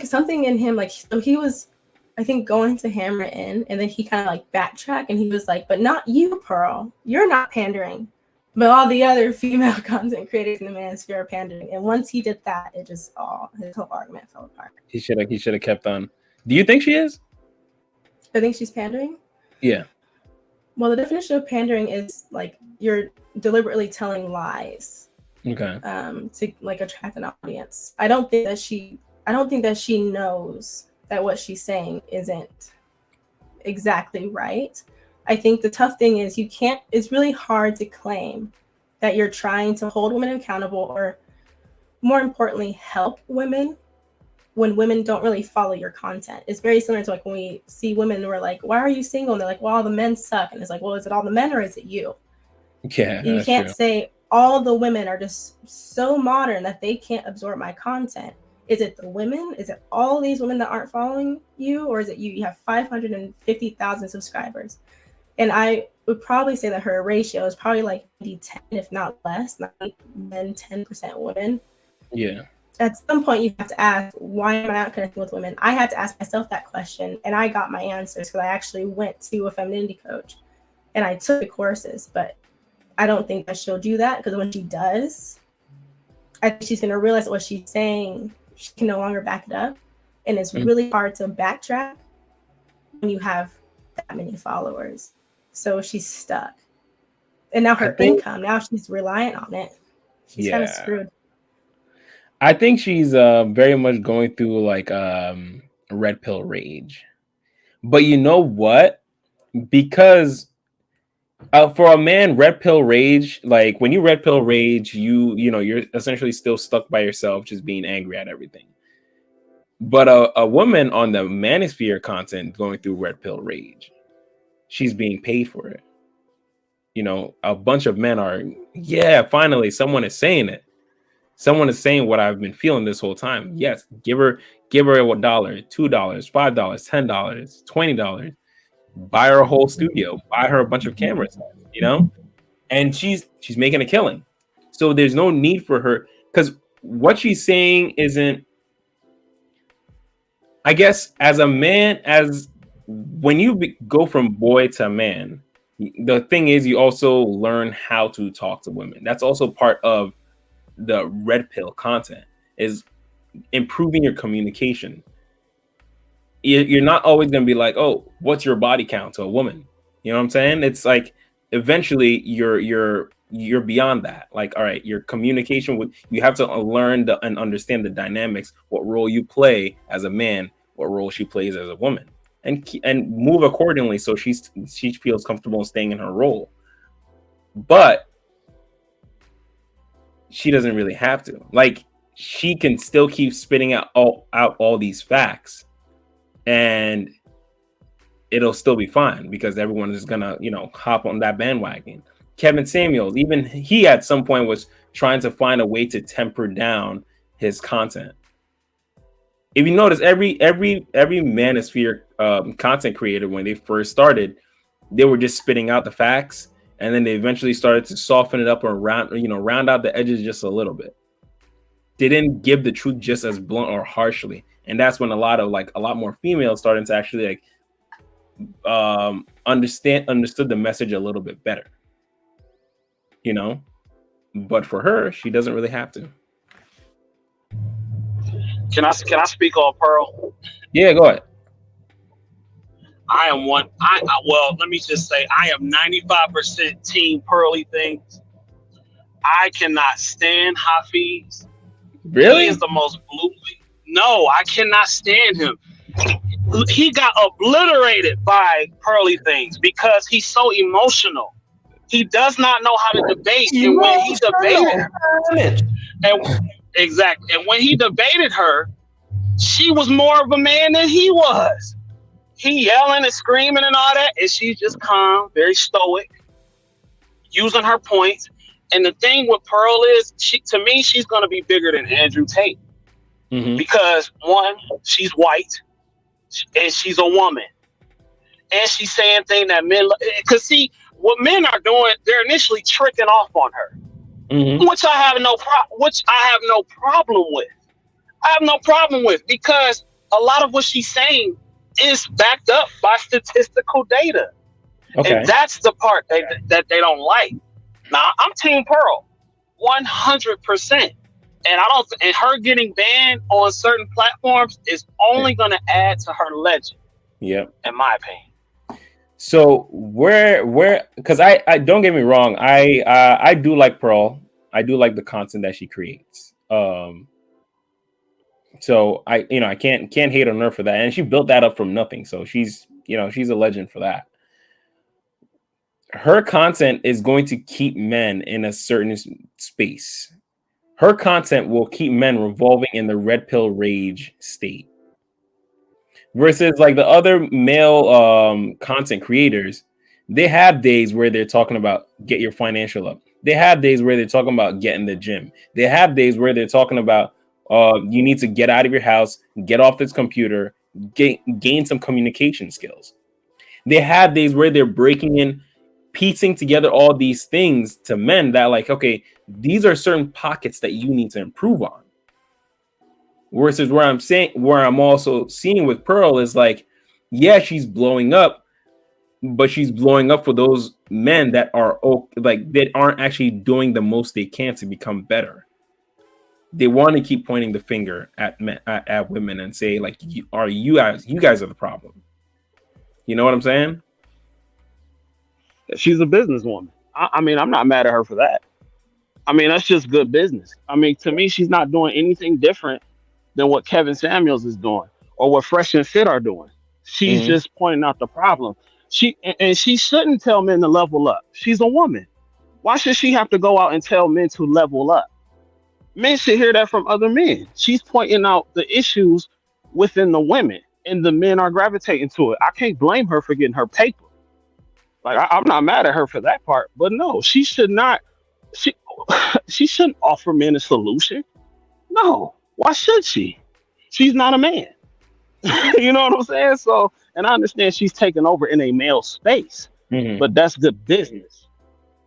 something in him, like, so he was, I think, going to hammer it in, and then he kind of like backtracked, and he was like, but not you, Pearl. You're not pandering. But all the other female content creators in the manosphere are pandering. And once he did that, his whole argument fell apart. He should have kept on. Do you think she is? I think she's pandering. Yeah. Well, the definition of pandering is like you're deliberately telling lies. Okay. To like attract an audience. I don't think that she knows that what she's saying isn't exactly right. I think the tough thing is it's really hard to claim that you're trying to hold women accountable, or more importantly, help women, when women don't really follow your content. It's very similar to like when we see women and we're like, why are you single? And they're like, well, all the men suck. And it's like, well, is it all the men or is it you? Yeah, You that's can't true. say all the women are just so modern that they can't absorb my content. Is it the women? Is it all these women that aren't following you? Or is it you? You have 550,000 subscribers. And I would probably say that her ratio is probably like 10, if not less, 90 men, 10% women. Yeah. At some point, you have to ask, why am I not connecting with women? I had to ask myself that question, and I got my answers because I actually went to a femininity coach and I took the courses. But I don't think that she'll do that, because when she does, I think she's going to realize that what she's saying, she can no longer back it up. And it's really hard to backtrack when you have that many followers. So she's stuck. And now her income, now she's reliant on it. She's kind of screwed. I think she's very much going through like red pill rage. But you know what? Because for a man, red pill rage, like when you red pill rage, you're essentially still stuck by yourself, just being angry at everything. But a woman on the manosphere content going through red pill rage, she's being paid for it. You know, a bunch of men are, finally someone is saying it. Someone is saying what I've been feeling this whole time. Yes, give her $1, $2, $5, $10, $20. Buy her a whole studio, buy her a bunch of cameras, you know, and she's making a killing. So there's no need for her, because what she's saying isn't, I guess, as a man, as when you go from boy to man, the thing is you also learn how to talk to women. That's also part of the red pill content, is improving your communication. You're not always going to be like, oh, what's your body count to a woman? You know what I'm saying? It's like eventually you're beyond that. Like, all right, your communication you have to learn and understand the dynamics, what role you play as a man, what role she plays as a woman, and move accordingly so she feels comfortable staying in her role. But she doesn't really have to. Like, she can still keep spitting out all these facts, and it'll still be fine because everyone is gonna, hop on that bandwagon. Kevin Samuels, even he at some point was trying to find a way to temper down his content. If you notice, every manosphere content creator, when they first started, they were just spitting out the facts, and then they eventually started to soften it up or round out the edges just a little bit. They didn't give the truth just as blunt or harshly. And that's when a lot more females started to actually understood the message a little bit better, but for her, she doesn't really have to. Can I speak on Pearl? Yeah, go ahead. Let me just say, I am 95% team Pearly things. I cannot stand Hafiz. Really? He is the most blue. No, I cannot stand him. He got obliterated by Pearly things because he's so emotional. He does not know how to debate. And when he debated and when he debated her, she was more of a man than he was. He yelling and screaming and all that, and she's just calm, very stoic, using her points. And the thing with Pearl is, to me, she's going to be bigger than Andrew Tate. Mm-hmm. Because, one, she's white, and she's a woman. And she's saying things that men... Because, see, what men are doing, they're initially tricking off on her. Mm-hmm. Which I have no problem with. I have no problem with, because a lot of what she's saying is backed up by statistical data. Okay. And that's the part that they don't like. Now, I'm Team Pearl, 100%. And and her getting banned on certain platforms is only going to add to her legend. Yep. In my opinion. So because I don't get me wrong, I do like Pearl. I do like the content that she creates. So I can't hate on her for that. And she built that up from nothing. So she's a legend for that. Her content is going to keep men in a certain space. Her content will keep men revolving in the red pill rage state. Versus like the other male content creators, they have days where they're talking about get your financial up. They have days where they're talking about get in the gym. They have days where they're talking about you need to get out of your house, get off this computer, gain some communication skills. They have days where they're breaking in, piecing together all these things to men that like, okay, these are certain pockets that you need to improve on. Versus where I'm also seeing with Pearl is like, yeah, she's blowing up, but she's blowing up for those men that are like that aren't actually doing the most they can to become better. They want to keep pointing the finger at men, at women and say like, you guys are the problem. You know what I'm saying? She's a businesswoman. I mean, I'm not mad at her for that. I mean, that's just good business. I mean, to me, she's not doing anything different than what Kevin Samuels is doing or what Fresh and Fit are doing. She's just pointing out the problem. She shouldn't tell men to level up. She's a woman. Why should she have to go out and tell men to level up? Men should hear that from other men. She's pointing out the issues within the women, and the men are gravitating to it. I can't blame her for getting her paper. Like I'm not mad at her for that part, but no, she should not. She shouldn't offer men a solution. No, why should she? She's not a man. You know what I'm saying? So, and I understand she's taking over in a male space, but that's good business.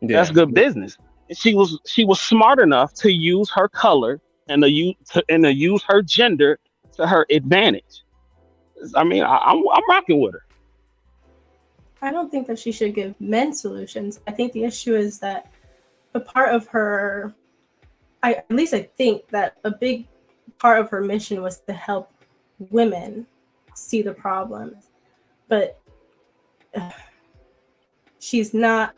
Yeah. That's good business. And she was smart enough to use her color and to use her gender to her advantage. I mean, I'm rocking with her. I don't think that she should give men solutions. I think the issue is that a part of her, I think that a big part of her mission was to help women see the problems, but she's not.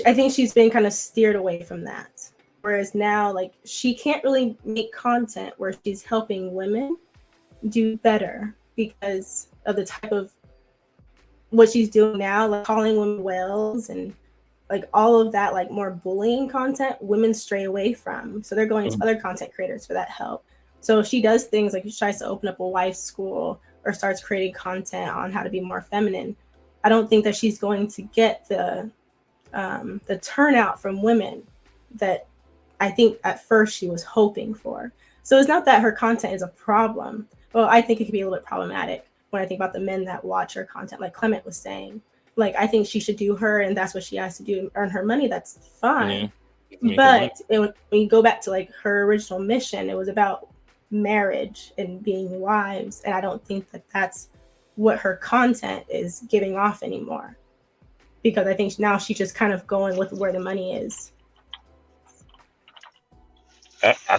I think she's been kind of steered away from that. Whereas now, like, she can't really make content where she's helping women do better because of the type of what she's doing now, like calling women whales and like all of that, like more bullying content, women stray away from. So they're going to other content creators for that help. So if she does things like she tries to open up a wife's school or starts creating content on how to be more feminine, I don't think that she's going to get the turnout from women that I think at first she was hoping for. So it's not that her content is a problem. Well, I think it could be a little bit problematic when I think about the men that watch her content, like Clement was saying. Like, I think she should do her, and that's what she has to do to earn her money. That's fine. Yeah. But when you go back to like her original mission, it was about marriage and being wives. And I don't think that that's what her content is giving off anymore. Because I think now she's just kind of going with where the money is.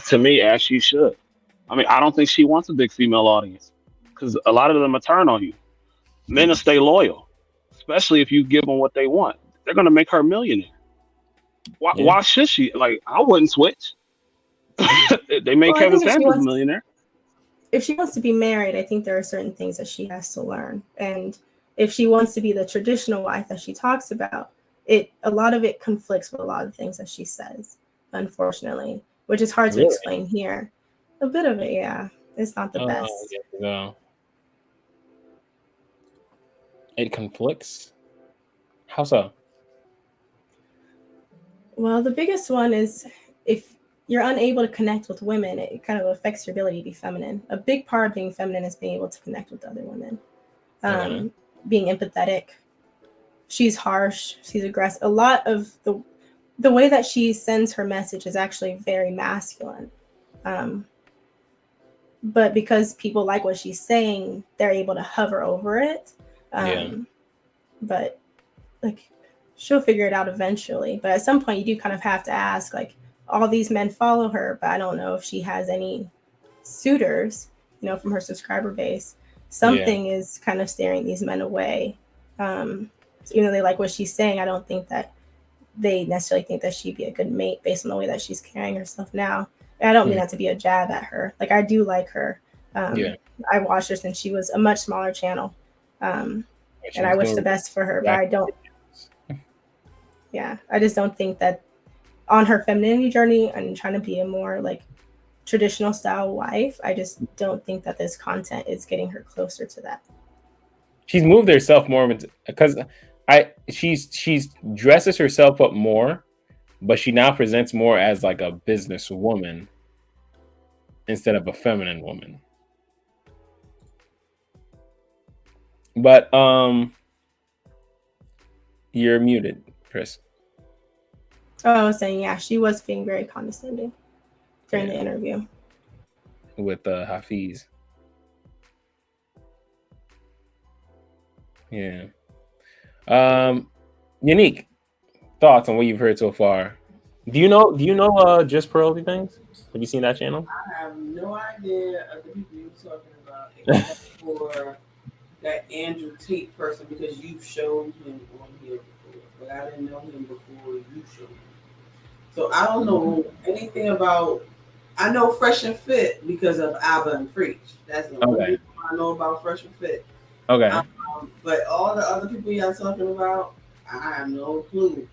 To me, as she should. I mean, I don't think she wants a big female audience because a lot of them are turn on you. Men will stay loyal, especially if you give them what they want. They're going to make her a millionaire. Why should she? Like, I wouldn't switch. They made Kevin Samuels a millionaire. If she wants to be married, I think there are certain things that she has to learn. And if she wants to be the traditional wife that she talks about, a lot of it conflicts with a lot of things that she says, unfortunately, which is hard to explain here. A bit of it, yeah. It's not the best. No. It conflicts? How so? Well, the biggest one is if you're unable to connect with women, it kind of affects your ability to be feminine. A big part of being feminine is being able to connect with other women. Being empathetic. She's harsh. She's aggressive. A lot of the way that she sends her message is actually very masculine. But because people like what she's saying, they're able to hover over it. But like, she'll figure it out eventually. But at some point, you do kind of have to ask, like, all these men follow her, but I don't know if she has any suitors, from her subscriber base. Something is kind of steering these men away. Even though they like what she's saying, I don't think that they necessarily think that she'd be a good mate based on the way that she's carrying herself now. And I don't mean that to be a jab at her. Like, I do like her. I watched her since she was a much smaller channel. And I wish the best for her, but I don't. Yeah, I just don't think that on her femininity journey and trying to be a more like traditional style wife. I just don't think that this content is getting her closer to that. She's moved herself more into, because she's dresses herself up more, but she now presents more as like a business woman instead of a feminine woman. But you're muted, Chris. Oh, I was saying, yeah, she was being very condescending during the interview with Hafiz. Yeah. Unique thoughts on what you've heard so far. Do you know Just Pearly Things? Have you seen that channel? I have no idea of the people you're talking about, except for that Andrew Tate person, because you showed him on here before, but I didn't know him before you showed him. So I don't know anything about. I know Fresh and Fit because of Abba and Preach. That's the only thing I know about Fresh and Fit. Okay. But all the other people y'all talking about, I have no clue.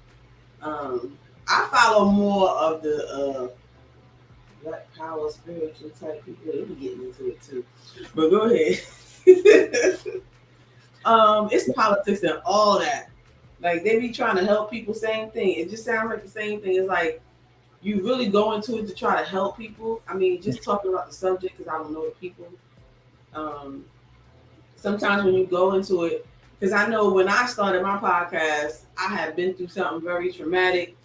I follow more of the Black Power spiritual type people. They be getting into it too. But go ahead. It's politics and all that. Like they be trying to help people. Same thing. It just sounds like the same thing. It's like you really go into it to try to help people. I mean, just talking about the subject because I don't know the people. Sometimes when you go into it, because I know when I started my podcast, I had been through something very traumatic,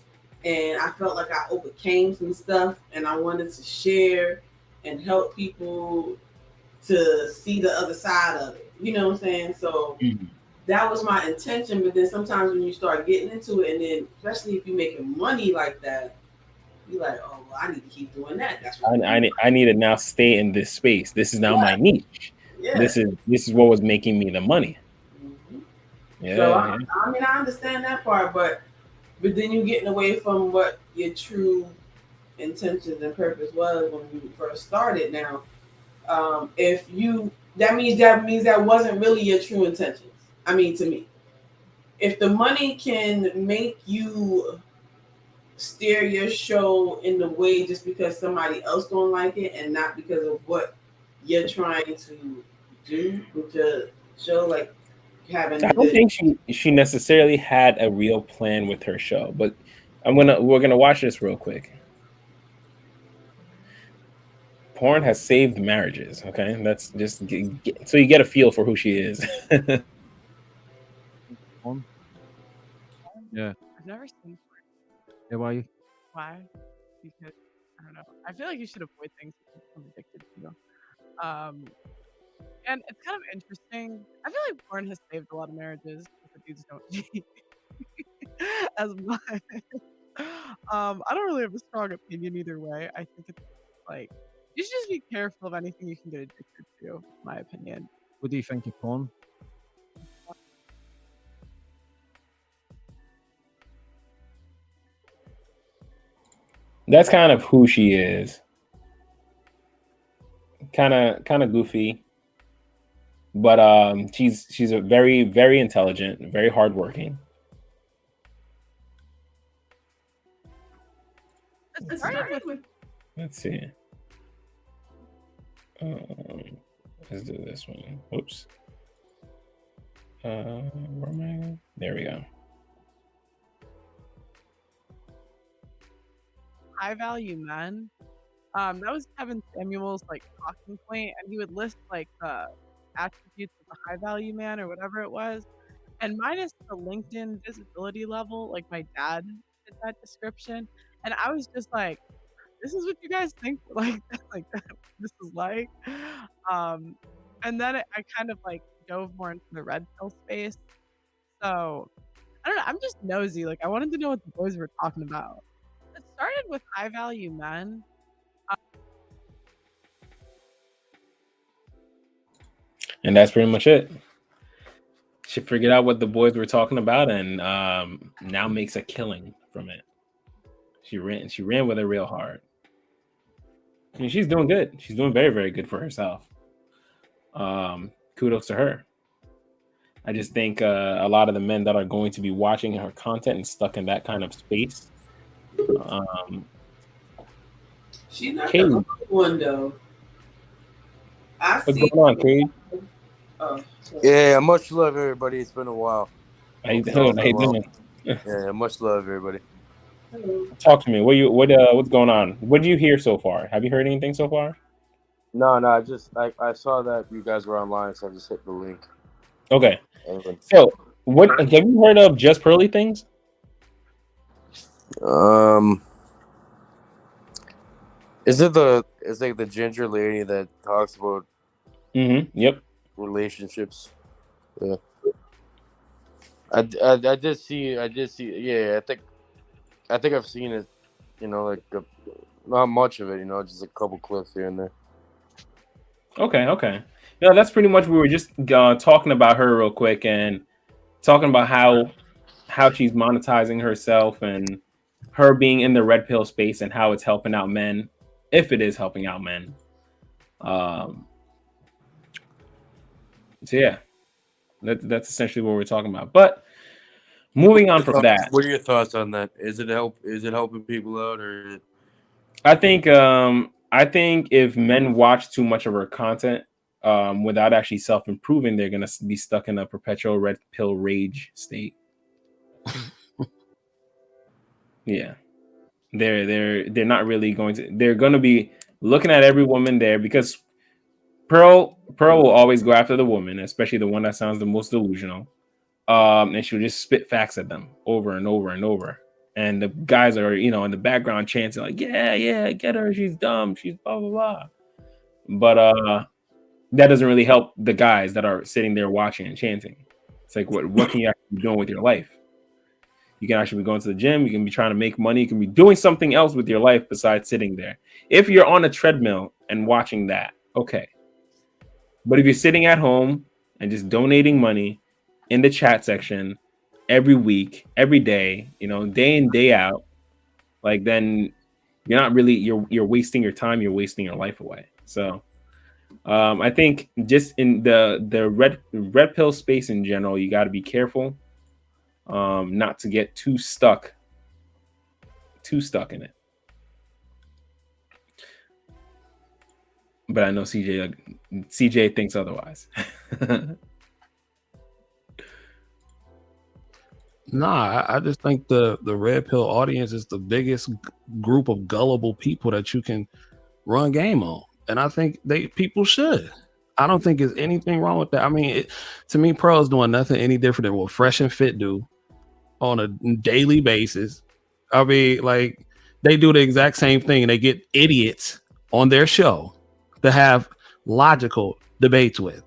and I felt like I overcame some stuff, and I wanted to share and help people to see the other side of it. You know what I'm saying? So that was my intention. But then sometimes when you start getting into it, and then especially if you're making money like that, you're like, oh, well, I need to keep doing that. That's what I need to now stay in this space. This is now my niche. Yeah. This is what was making me the money. Yeah. So I mean, I understand that part, but then you're getting away from what your true intentions and purpose was when you first started. Now, if you that means that wasn't really your true intentions. I mean, to me, if the money can make you steer your show in the way just because somebody else don't like it and not because of what you're trying to do with your show, like having. I don't think she necessarily had a real plan with her show, but we're gonna watch this real quick. Porn has saved marriages. Okay, that's just so you get a feel for who she is. Yeah. I've never seen. Yeah, why? Why? Because I don't know. I feel like you should avoid things that you become addicted to. And it's kind of interesting. I feel like porn has saved a lot of marriages if the dudes don't cheat as much. I don't really have a strong opinion either way. I think it's like you should just be careful of anything you can get addicted to, in my opinion. What do you think of porn? That's kind of who she is. Kind of goofy, but she's a very, very intelligent, very hardworking. Let's see. Let's do this one. Oops. Where am I? There we go. High Value Men. That was Kevin Samuel's like talking point, and he would list like the attributes of a high value man or whatever it was, and minus the LinkedIn visibility level, like my dad did that description, and I was just like, this is what you guys think like this is like, and then I kind of like dove more into the red pill space. So I don't know. I'm just nosy. Like I wanted to know what the boys were talking about. It started with High Value Men. And that's pretty much it. She figured out what the boys were talking about, and now makes a killing from it. She ran with it real hard. I mean, she's doing good. She's doing very, very good for herself. Kudos to her. I just think a lot of the men that are going to be watching her content and stuck in that kind of space She's not Cade. the only one though. I What's see. going on, Cade? Oh, Yeah, much love, everybody. It's been a while. How you Hope y'all doing? How you been well. doing? Yeah, much love, everybody. Talk to me. What's going on? What do you hear so far? Have you heard anything so far? No, I saw that you guys were online, so I just hit the link. Okay. Anyway. So, what have you heard of Just Pearly Things? Is it it's like the ginger lady that talks about Yep. relationships? Yeah. I did see yeah, I think I've seen it, like not much of it, just a couple clips here and there. Okay. Yeah, that's pretty much. We were just talking about her real quick and talking about how she's monetizing herself and her being in the red pill space and how it's helping out men, if it is helping out men. So yeah, that's essentially what we're talking about. But moving on from that, What are your thoughts on that? Is it helping people out, or? I think if men watch too much of her content without actually self-improving, they're gonna be stuck in a perpetual red pill rage state. Yeah, they're not really going to. They're going to be looking at every woman there because Pearl will always go after the woman, especially the one that sounds the most delusional. And she'll just spit facts at them over and over and over. And the guys are, in the background chanting like, yeah, get her. She's dumb. She's blah, blah, blah. But that doesn't really help the guys that are sitting there watching and chanting. It's like, what can you actually be doing with your life? You can actually be going to the gym. You can be trying to make money. You can be doing something else with your life besides sitting there. If you're on a treadmill and watching that, okay. But if you're sitting at home and just donating money in the chat section every week, every day, day in, day out, like then you're not really, you're wasting your time. You're wasting your life away. So I think just in the red pill space in general, you got to be careful not to get too stuck in it. But I know CJ thinks otherwise. Nah, I just think the red pill audience is the biggest group of gullible people that you can run game on, and I think people should. I don't think there's anything wrong with that. I mean, to me, Pearl's doing nothing any different than what Fresh and Fit do on a daily basis. I mean, like, they do the exact same thing. They get idiots on their show to have logical debates with,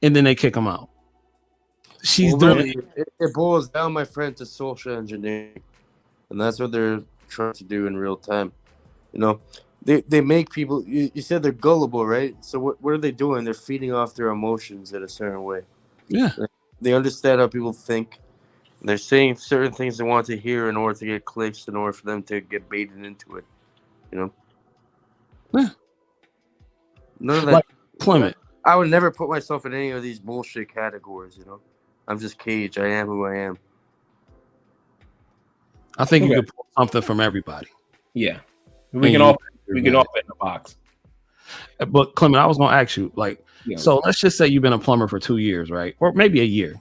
and then they kick them out. She's doing it boils down, my friend, to social engineering, and that's what they're trying to do in real time. They make people. You said they're gullible, right? So what are they doing? They're feeding off their emotions in a certain way. Yeah, they understand how people think. They're saying certain things they want to hear in order to get clicks, in order for them to get baited into it. Yeah. None of that. Like Clement. I would never put myself in any of these bullshit categories. I'm just Cage. I am who I am. I think you could pull something from everybody. Yeah, we can all fit in the box. But Clement, I was going to ask you, so let's just say you've been a plumber for 2 years, right? Or maybe a year.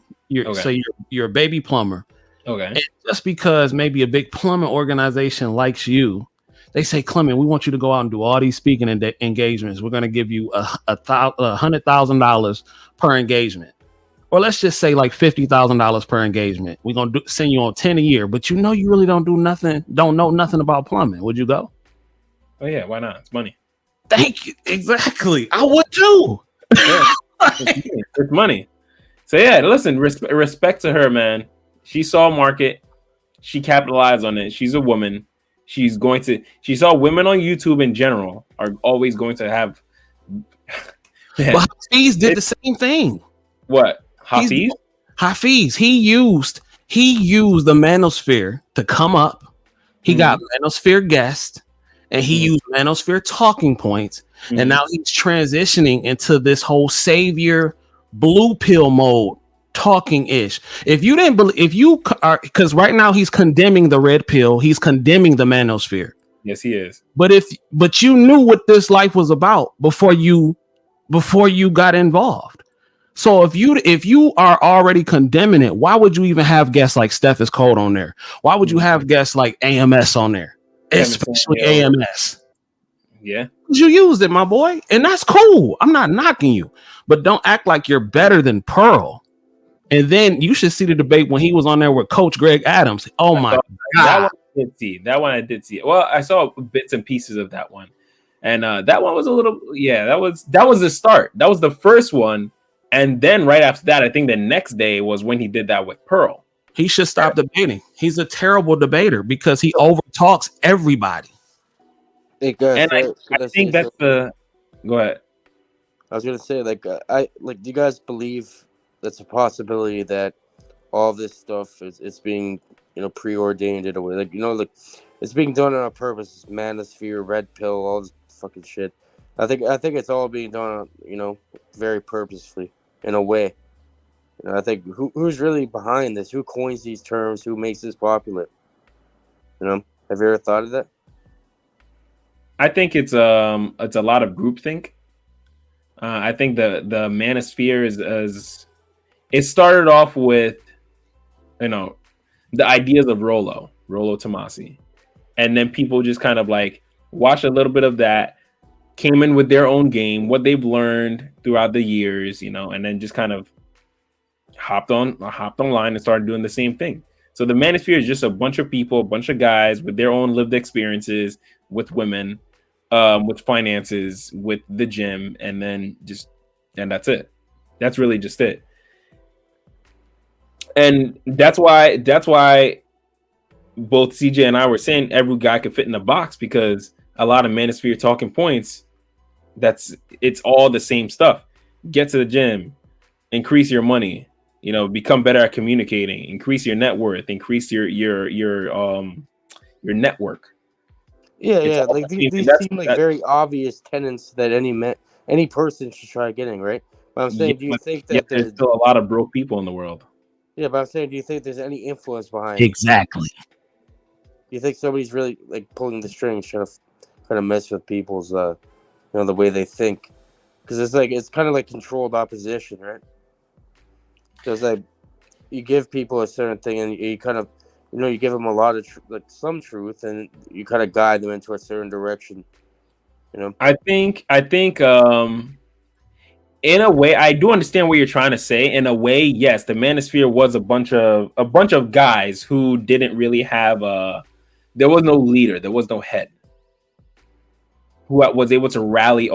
So you're a baby plumber. Okay. And just because maybe a big plumbing organization likes you, they say, Clement, we want you to go out and do all these speaking engagements. We're going to give you $100,000 per engagement. Or let's just say like $50,000 per engagement. We're going to send you on 10 a year, but you really don't know nothing about plumbing. Would you go? Oh yeah, why not? It's money. Thank you. Exactly. I would too. Yeah, it's money. So yeah, listen, respect to her, man. She saw a market. She capitalized on it. She's a woman. She saw women on YouTube in general are always going to have. But Hafiz did the same thing. What? Hafiz? Hafiz. He used the manosphere to come up. He got manosphere guests, and he used manosphere talking points. And now he's transitioning into this whole savior blue pill mode talking ish. If you didn't believe, if you are, because right now he's condemning the red pill, he's condemning the manosphere. Yes, he is. But you knew what this life was about before you got involved. So if you are already condemning it, why would you even have guests like Steph is Cold on there? Why would you have guests like AMS on there? Especially AMS. Yeah. You used it, my boy, and that's cool. I'm not knocking you, but don't act like you're better than Pearl. And then you should see the debate when he was on there with Coach Greg Adams. Oh my God. That one I did see. Well, I saw bits and pieces of that one. And that one was a little, that was the start. That was the first one. And then right after that, I think the next day was when he did that with Pearl. He should stop debating. He's a terrible debater because he overtalks everybody. Hey guys, And I think that's the. Go ahead. I was gonna say, do you guys believe that's a possibility that all this stuff is being, preordained in a way, it's being done on purpose? Manosphere, red pill, all this fucking shit. I think it's all being done, very purposefully in a way. I think who's really behind this? Who coins these terms? Who makes this popular? Have you ever thought of that? I think it's a lot of groupthink. I think the manosphere is it started off with the ideas of Rollo Tomasi, and then people just kind of like watched a little bit of that, came in with their own game, what they've learned throughout the years, and then just kind of hopped online and started doing the same thing. So the manosphere is just a bunch of people, a bunch of guys with their own lived experiences with women, with finances, with the gym, and that's it. That's really just it. And that's why both CJ and I were saying every guy could fit in a box, because a lot of manosphere talking points, it's all the same stuff. Get to the gym, increase your money, become better at communicating, increase your net worth, increase your network. Yeah. Like these seem like very obvious tenets that any person should try getting, right? But I'm saying, do you think that there's still a lot of broke people in the world? Yeah, but I'm saying, do you think there's any influence behind Exactly. it? Do you think somebody's really like pulling the strings, trying to mess with people's, the way they think? Because it's kind of like controlled opposition, right? Because you give people a certain thing, and you kind of, you give them a lot of some truth, and you kind of guide them into a certain direction. I think in a way, I do understand what you're trying to say. In a way, yes, the manosphere was a bunch of guys who didn't really have there was no leader, there was no head who was able to rally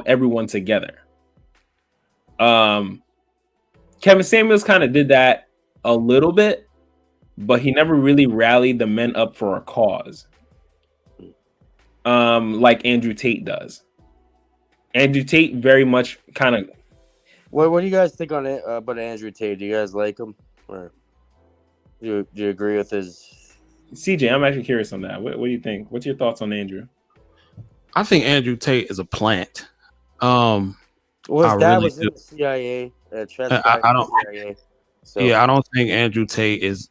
everyone together. Kevin Samuels kind of did that a little bit, but he never really rallied the men up for a cause, like Andrew Tate does. Andrew Tate very much kind of. What do you guys think on it about Andrew Tate? Do you guys like him, or do you agree with his? CJ, I'm actually curious on that. What do you think? What's your thoughts on Andrew? I think Andrew Tate is a plant. Well, his dad was in the CIA. I don't. CIA, so. Yeah, I don't think Andrew Tate is.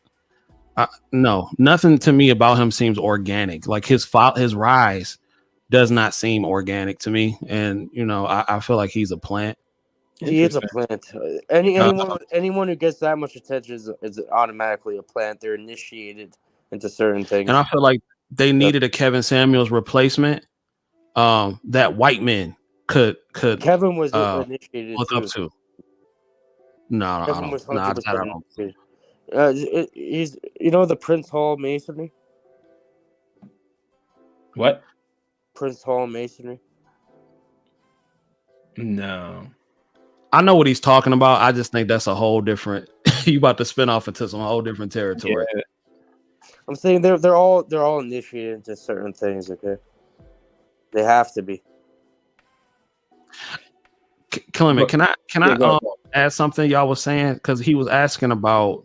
No, nothing to me about him seems organic. Like his rise does not seem organic to me, and I feel like he's a plant. He is a plant. Anyone who gets that much attention is automatically a plant. They're initiated into certain things, and I feel like they needed a Kevin Samuels replacement. That white men could. Kevin was initiated look up to. No, Kevin was 100% initiated. He's the Prince Hall Masonry. What? Prince Hall Masonry? No. I know what he's talking about. I just think that's a whole different. You about to spin off into some whole different territory. Yeah. I'm saying they're all initiated into certain things. Okay, they have to be. Clement, can I add something y'all was saying? Because he was asking about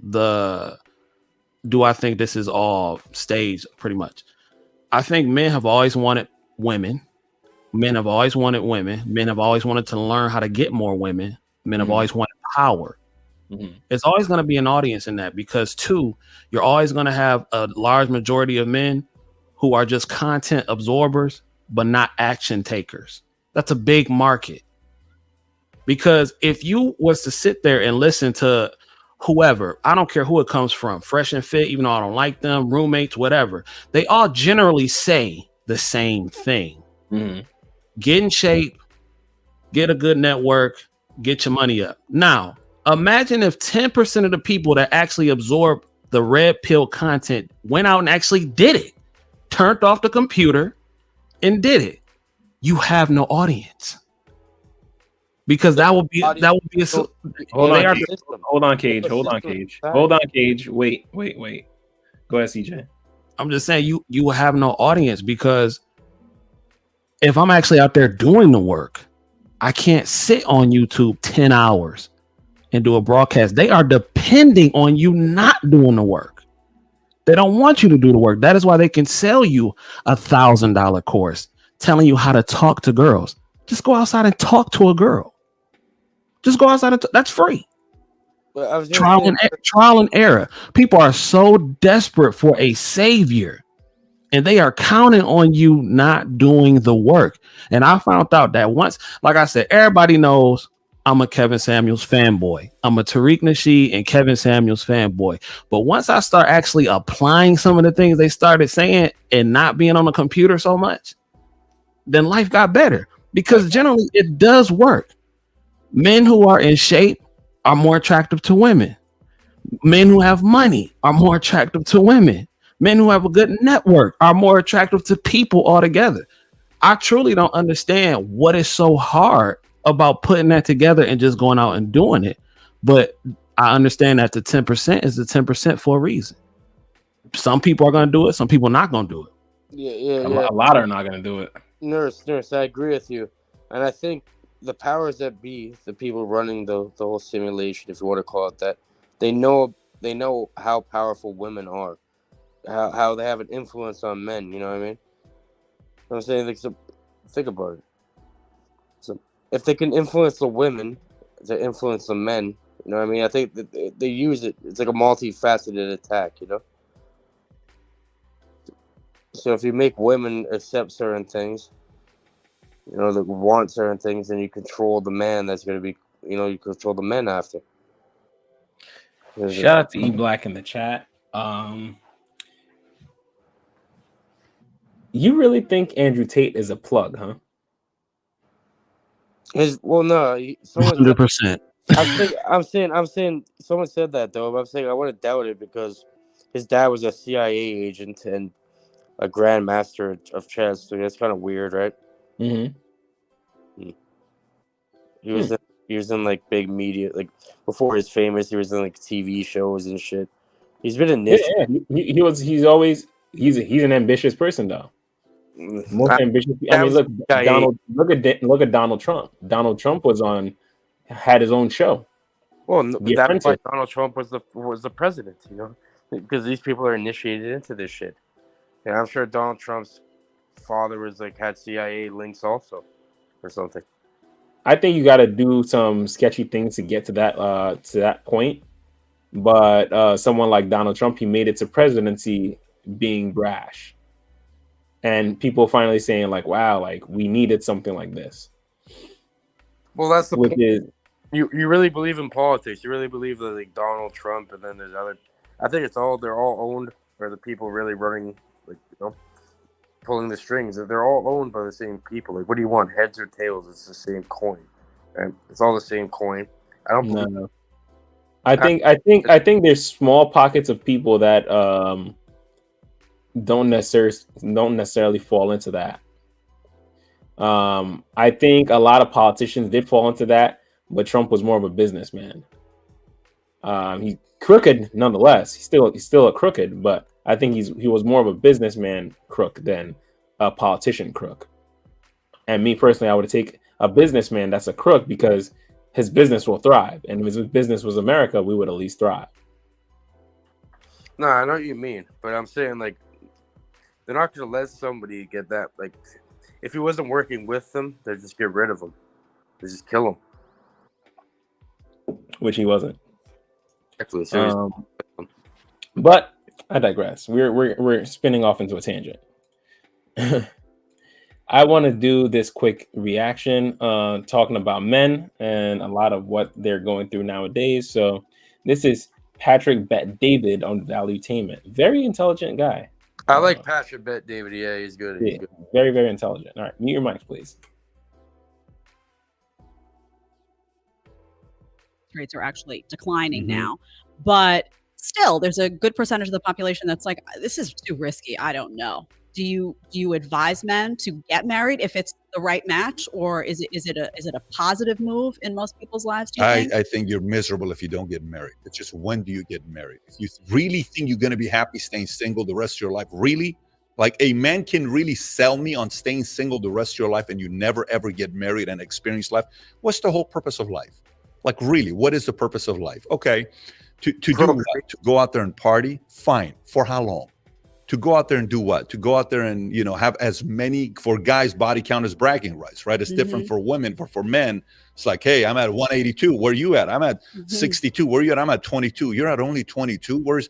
do I think this is all staged? Pretty much. I think men have always wanted women. Men have always wanted women. Men have always wanted to learn how to get more women. Men have always wanted power. It's always going to be an audience in that because, two, you're always going to have a large majority of men who are just content absorbers, but not action takers. That's a big market. Because if you was to sit there and listen to whoever, I don't care who it comes from, Fresh and Fit, even though I don't like them, roommates, whatever, they all generally say the same thing. Get in shape, get a good network, get your money up. Now, imagine if 10% of the people that actually absorb the red pill content went out and actually did it, turned off the computer and did it. You have no audience. Because that would be a hold on, Cage. Wait. Go ahead, CJ. I'm just saying you will have no audience because if I'm actually out there doing the work, I can't sit on YouTube 10 hours and do a broadcast. They are depending on you not doing the work. They don't want you to do the work. That is why they can sell you $1,000 course telling you how to talk to girls. Just go outside and talk to a girl. Just go outside and that's free. Trial and error. People are so desperate for a savior and they are counting on you not doing the work. And I found out that once, like I said, everybody knows I'm a Kevin Samuels fanboy. I'm a Tariq Nasheed and Kevin Samuels fanboy. But once I start actually applying some of the things they started saying and not being on the computer so much, then life got better because generally it does work. Men who are in shape are more attractive to women. Men who have money are more attractive to women. Men who have a good network are more attractive to people altogether. I truly don't understand what is so hard about putting that together and just going out and doing it. But I understand that the 10% is the 10% for a reason. Some people are going to do it. Some people are not going to do it. Yeah. A lot are not going to do it. Nurse, I agree with you. And I think the powers that be, the people running the whole simulation, if you want to call it that, they know how powerful women are, how they have an influence on men. You know what I mean? I'm saying, like, so think about it. So if they can influence the women to influence the men, you know what I mean? I think that they use it. It's like a multifaceted attack, you know. So if you make women accept certain things, you know, that want certain things, and you control the man that's going to be, you know, you control the men after. Shout out to E Black in the chat. You really think Andrew Tate is a plug, huh? No, 100%. I'm saying someone said that though, but I'm saying I want to doubt it because his dad was a CIA agent and a grandmaster of chess, so that's kind of weird, right? He was in like big media, like before he's famous. He was in like TV shows and shit. He's been in this. Yeah. He's an ambitious person though. Most ambitious. I mean, look at Donald Trump. Donald Trump had his own show. Well, that's why Donald Trump was the president, you know, because these people are initiated into this shit. And I'm sure Donald Trump's father had CIA links also, or something. I think you got to do some sketchy things to get to that point. But someone like Donald Trump, he made it to presidency being brash, and people finally saying like, "Wow, like we needed something like this." Well, that's the point. You really believe in politics? You really believe that like Donald Trump and then there's other? I think they're all owned, or the people really running, like, you know, pulling the strings. They're all owned by the same people. Like, what do you want, heads or tails? It's the same coin, right? It's all the same coin. I don't believe. No. I think there's small pockets of people that don't necessarily fall into that. I think a lot of politicians did fall into that, but Trump was more of a businessman. He crooked nonetheless. He's still a crooked, but I think he was more of a businessman crook than a politician crook. And me personally, I would take a businessman that's a crook because his business will thrive, and if his business was America, we would at least thrive. No, I know what you mean, but I'm saying like they're not going to let somebody get that. Like, if he wasn't working with them, they just get rid of him. They just kill him. Which he wasn't. Exactly. So But I digress. We're spinning off into a tangent. I want to do this quick reaction, talking about men and a lot of what they're going through nowadays. So this is Patrick Bet David on Valuetainment. Very intelligent guy. I like Patrick Bet David. Yeah, he's good. He's Yeah, good. very, very intelligent. All right, mute your mics, please. Rates are actually declining Mhm. now, but still there's a good percentage of the population that's like, this is too risky, I don't know. Do you advise men to get married if it's the right match, or is it a positive move in most people's lives, do you think? I think you're miserable if you don't get married. It's just, when do you get married? If you really think you're going to be happy staying single the rest of your life, really? Like, a man can really sell me on staying single the rest of your life and you never ever get married and experience life? What's the whole purpose of life? Like, really, what is the purpose of life? Okay, to do what? To go out there and party? Fine. For how long? To go out there and do what? To go out there and, have as many, for guys, body count is bragging rights, right? It's different for women. For men, it's like, hey, I'm at 182. Where are you at? I'm at 62. Where are you at? I'm at 22. You're at only 22. Where's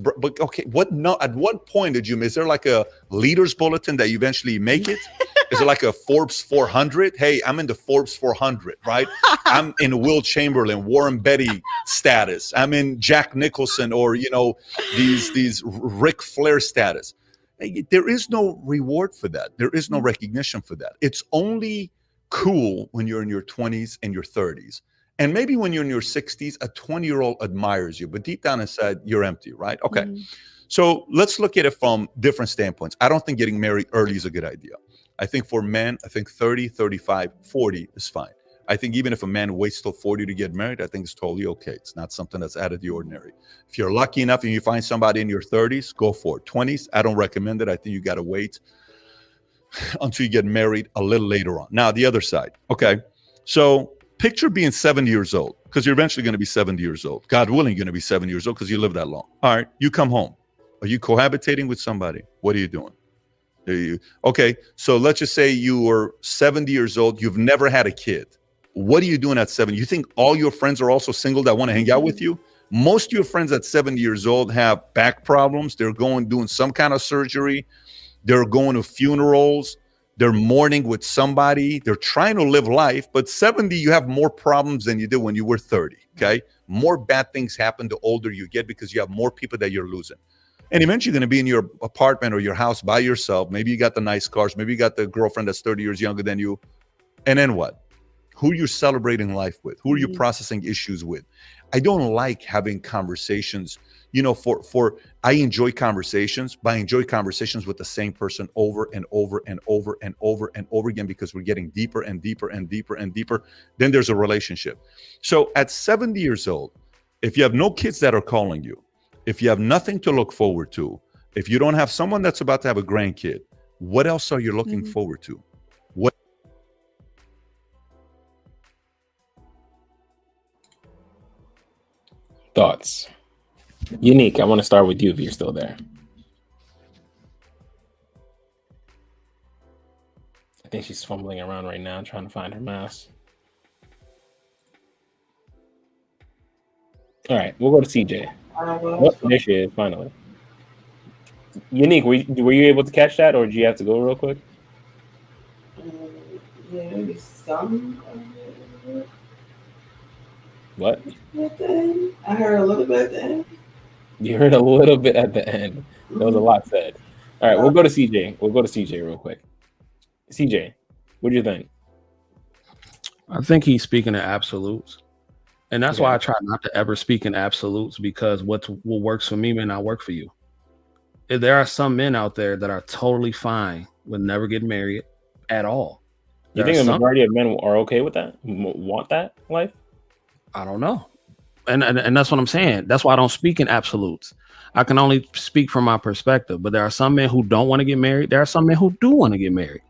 but okay, at what point did you miss? Is there like a leaders bulletin that you eventually make it? Is it like a Forbes 400? Hey, I'm in the Forbes 400, right? I'm in Will Chamberlain, Warren Beatty status. I'm in Jack Nicholson, or these Ric Flair status. Hey, there is no reward for that. There is no recognition for that. It's only cool when you're in your 20s and your 30s. And maybe when you're in your 60s, a 20-year-old admires you, but deep down inside, you're empty, right? Okay. So let's look at it from different standpoints. I don't think getting married early is a good idea. I think for men, 30, 35, 40 is fine. I think even if a man waits till 40 to get married, I think it's totally okay. It's not something that's out of the ordinary. If you're lucky enough and you find somebody in your 30s, go for it. 20s, I don't recommend it. I think you got to wait until you get married a little later on. Now, the other side. Okay. So picture being 70 years old, because you're eventually going to be 70 years old. God willing, you're going to be 70 years old because you live that long. All right. You come home. Are you cohabitating with somebody? What are you doing? Okay. So let's just say you were 70 years old. You've never had a kid. What are you doing at 70? You think all your friends are also single that want to hang out with you? Most of your friends at 70 years old have back problems. They're doing some kind of surgery. They're going to funerals. They're mourning with somebody. They're trying to live life. But 70, you have more problems than you did when you were 30, okay? More bad things happen the older you get because you have more people that you're losing. And eventually you're going to be in your apartment or your house by yourself. Maybe you got the nice cars. Maybe you got the girlfriend that's 30 years younger than you. And then what? Who are you celebrating life with? Who are you processing issues with? I don't like having conversations, I enjoy conversations, but I enjoy conversations with the same person over and over and over and over and over again, because we're getting deeper and deeper and deeper and deeper. Then there's a relationship. So at 70 years old, if you have no kids that are calling you, if you have nothing to look forward to, if you don't have someone that's about to have a grandkid, what else are you looking forward to? What? Thoughts? Unique, I want to start with you if you're still there. I think she's fumbling around right now trying to find her mouse. All right, we'll go to CJ. Oh, there she is, finally. Unique, were you able to catch that, or did you have to go real quick? Yeah, maybe some. What? At the end. I heard a little bit at the end. You heard a little bit at the end. There was a lot said. All right, we'll go to CJ. We'll go to CJ real quick. CJ, what do you think? I think he's speaking in absolutes. And that's why I try not to ever speak in absolutes, because what works for me may not work for you. There are some men out there that are totally fine with never getting married at all. You think the majority of men are okay with that? Want that life? I don't know. And that's what I'm saying. That's why I don't speak in absolutes. I can only speak from my perspective. But there are some men who don't want to get married. There are some men who do want to get married.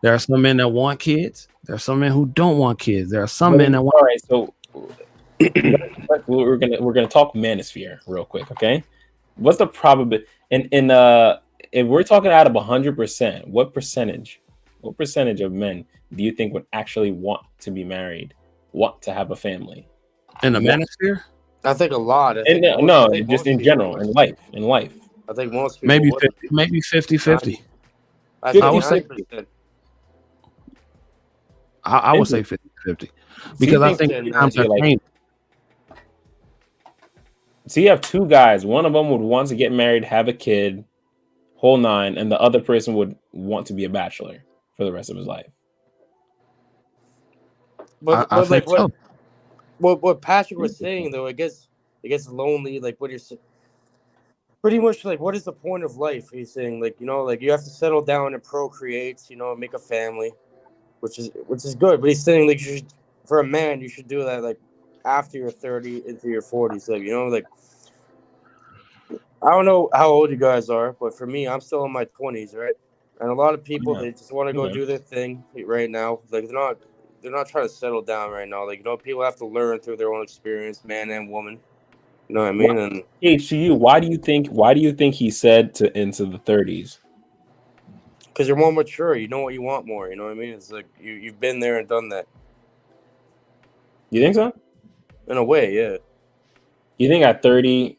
There are some men that want kids. There are some men who don't want kids. There are some men that want. All right, so we're gonna talk manosphere real quick, okay? What's the probability? And if we're talking out of 100%, what percentage of men do you think would actually want to be married, want to have a family? In the manosphere? I think a lot. I think No, I think just most in people general, would. in life. I think most people Maybe would. 50, maybe 50-50. I I think would say 90%. I would say 50-50 So you because I think think times have like, changed. so you have two guys. One of them would want to get married, have a kid, whole nine, and the other person would want to be a bachelor for the rest of his life. But I like think so. what Patrick was saying though, it gets lonely. Like what you're pretty much like, what is the point of life? He's saying like, you know, like you have to settle down and procreate, you know, make a family, which is good. But he's saying like you should, for a man, you should do that like after you're 30 into your 40s. Like, you know, like I don't know how old you guys are, but for me, I'm still in my 20s, right? And a lot of people, they just want to go do their thing right now. Like they're not trying to settle down right now. Like, you know, people have to learn through their own experience, man and woman. You know what I mean? And To you, why do you think he said to into the 30s? because you're more mature, you know what you want more. You know what I mean? It's like you've been there and done that. You think so? In a way, yeah. You think at 30?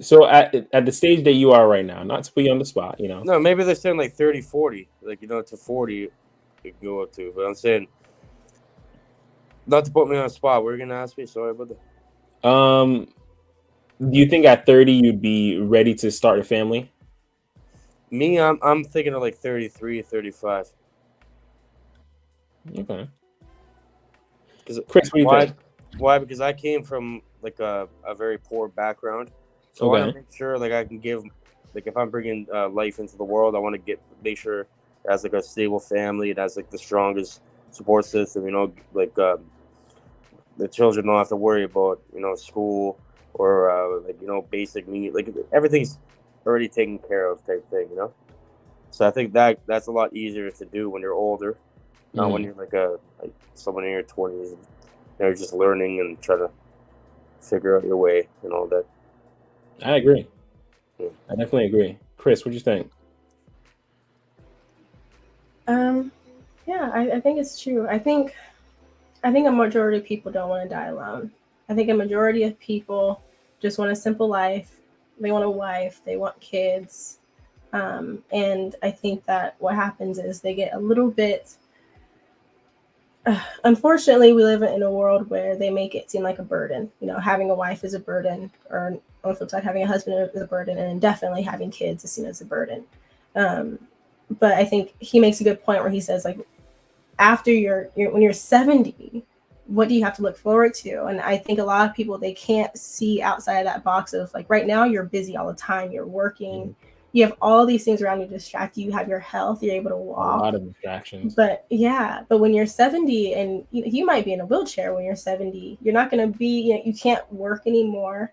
So at the stage that you are right now, not to put you on the spot, you know. No, maybe they're saying like 30, 40. Like, you know, to 40 you can go up to. But I'm saying, not to put me on the spot. What were you going to ask me? Sorry about that. Do you think at 30 you'd be ready to start a family? Me, I'm thinking of like 33, 35. Okay. Chris, what do you think? Why? Because I came from like a very poor background. So I want to make sure like I can give, like if I'm bringing life into the world, I want to make sure it has like a stable family. It has like the strongest support system, you know, like the children don't have to worry about, you know, school or like, you know, basic need, like everything's already taken care of type thing, you know. So I think that's a lot easier to do when you're older, not when you're like someone in your 20s, and you're just learning and trying to figure out your way and all that. I agree. I definitely agree. Chris, what do you think? Yeah, I think it's true. I think a majority of people don't want to die alone. I think a majority of people just want a simple life. They want a wife. They want kids. And I think that what happens is they get a little bit. Unfortunately, we live in a world where they make it seem like a burden. You know, having a wife is a burden, or on the flip side, having a husband is a burden, and definitely having kids is seen as a burden. But I think he makes a good point where he says, like, after when you're 70, what do you have to look forward to? And I think a lot of people, they can't see outside of that box of like, right now you're busy all the time, you're working, you have all these things around you to distract you, you have your health, you're able to walk. A lot of distractions. But when you're 70 and you might be in a wheelchair when you're 70, you're not going to be, you can't work anymore.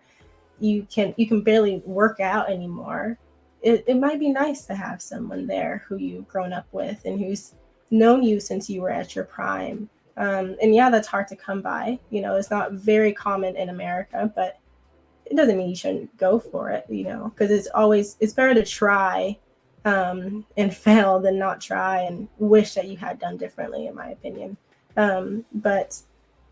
You can barely work out anymore. It might be nice to have someone there who you've grown up with and who's known you since you were at your prime. And yeah, that's hard to come by. You know, it's not very common in America, but it doesn't mean you shouldn't go for it, you know, because it's better to try and fail than not try and wish that you had done differently, in my opinion. But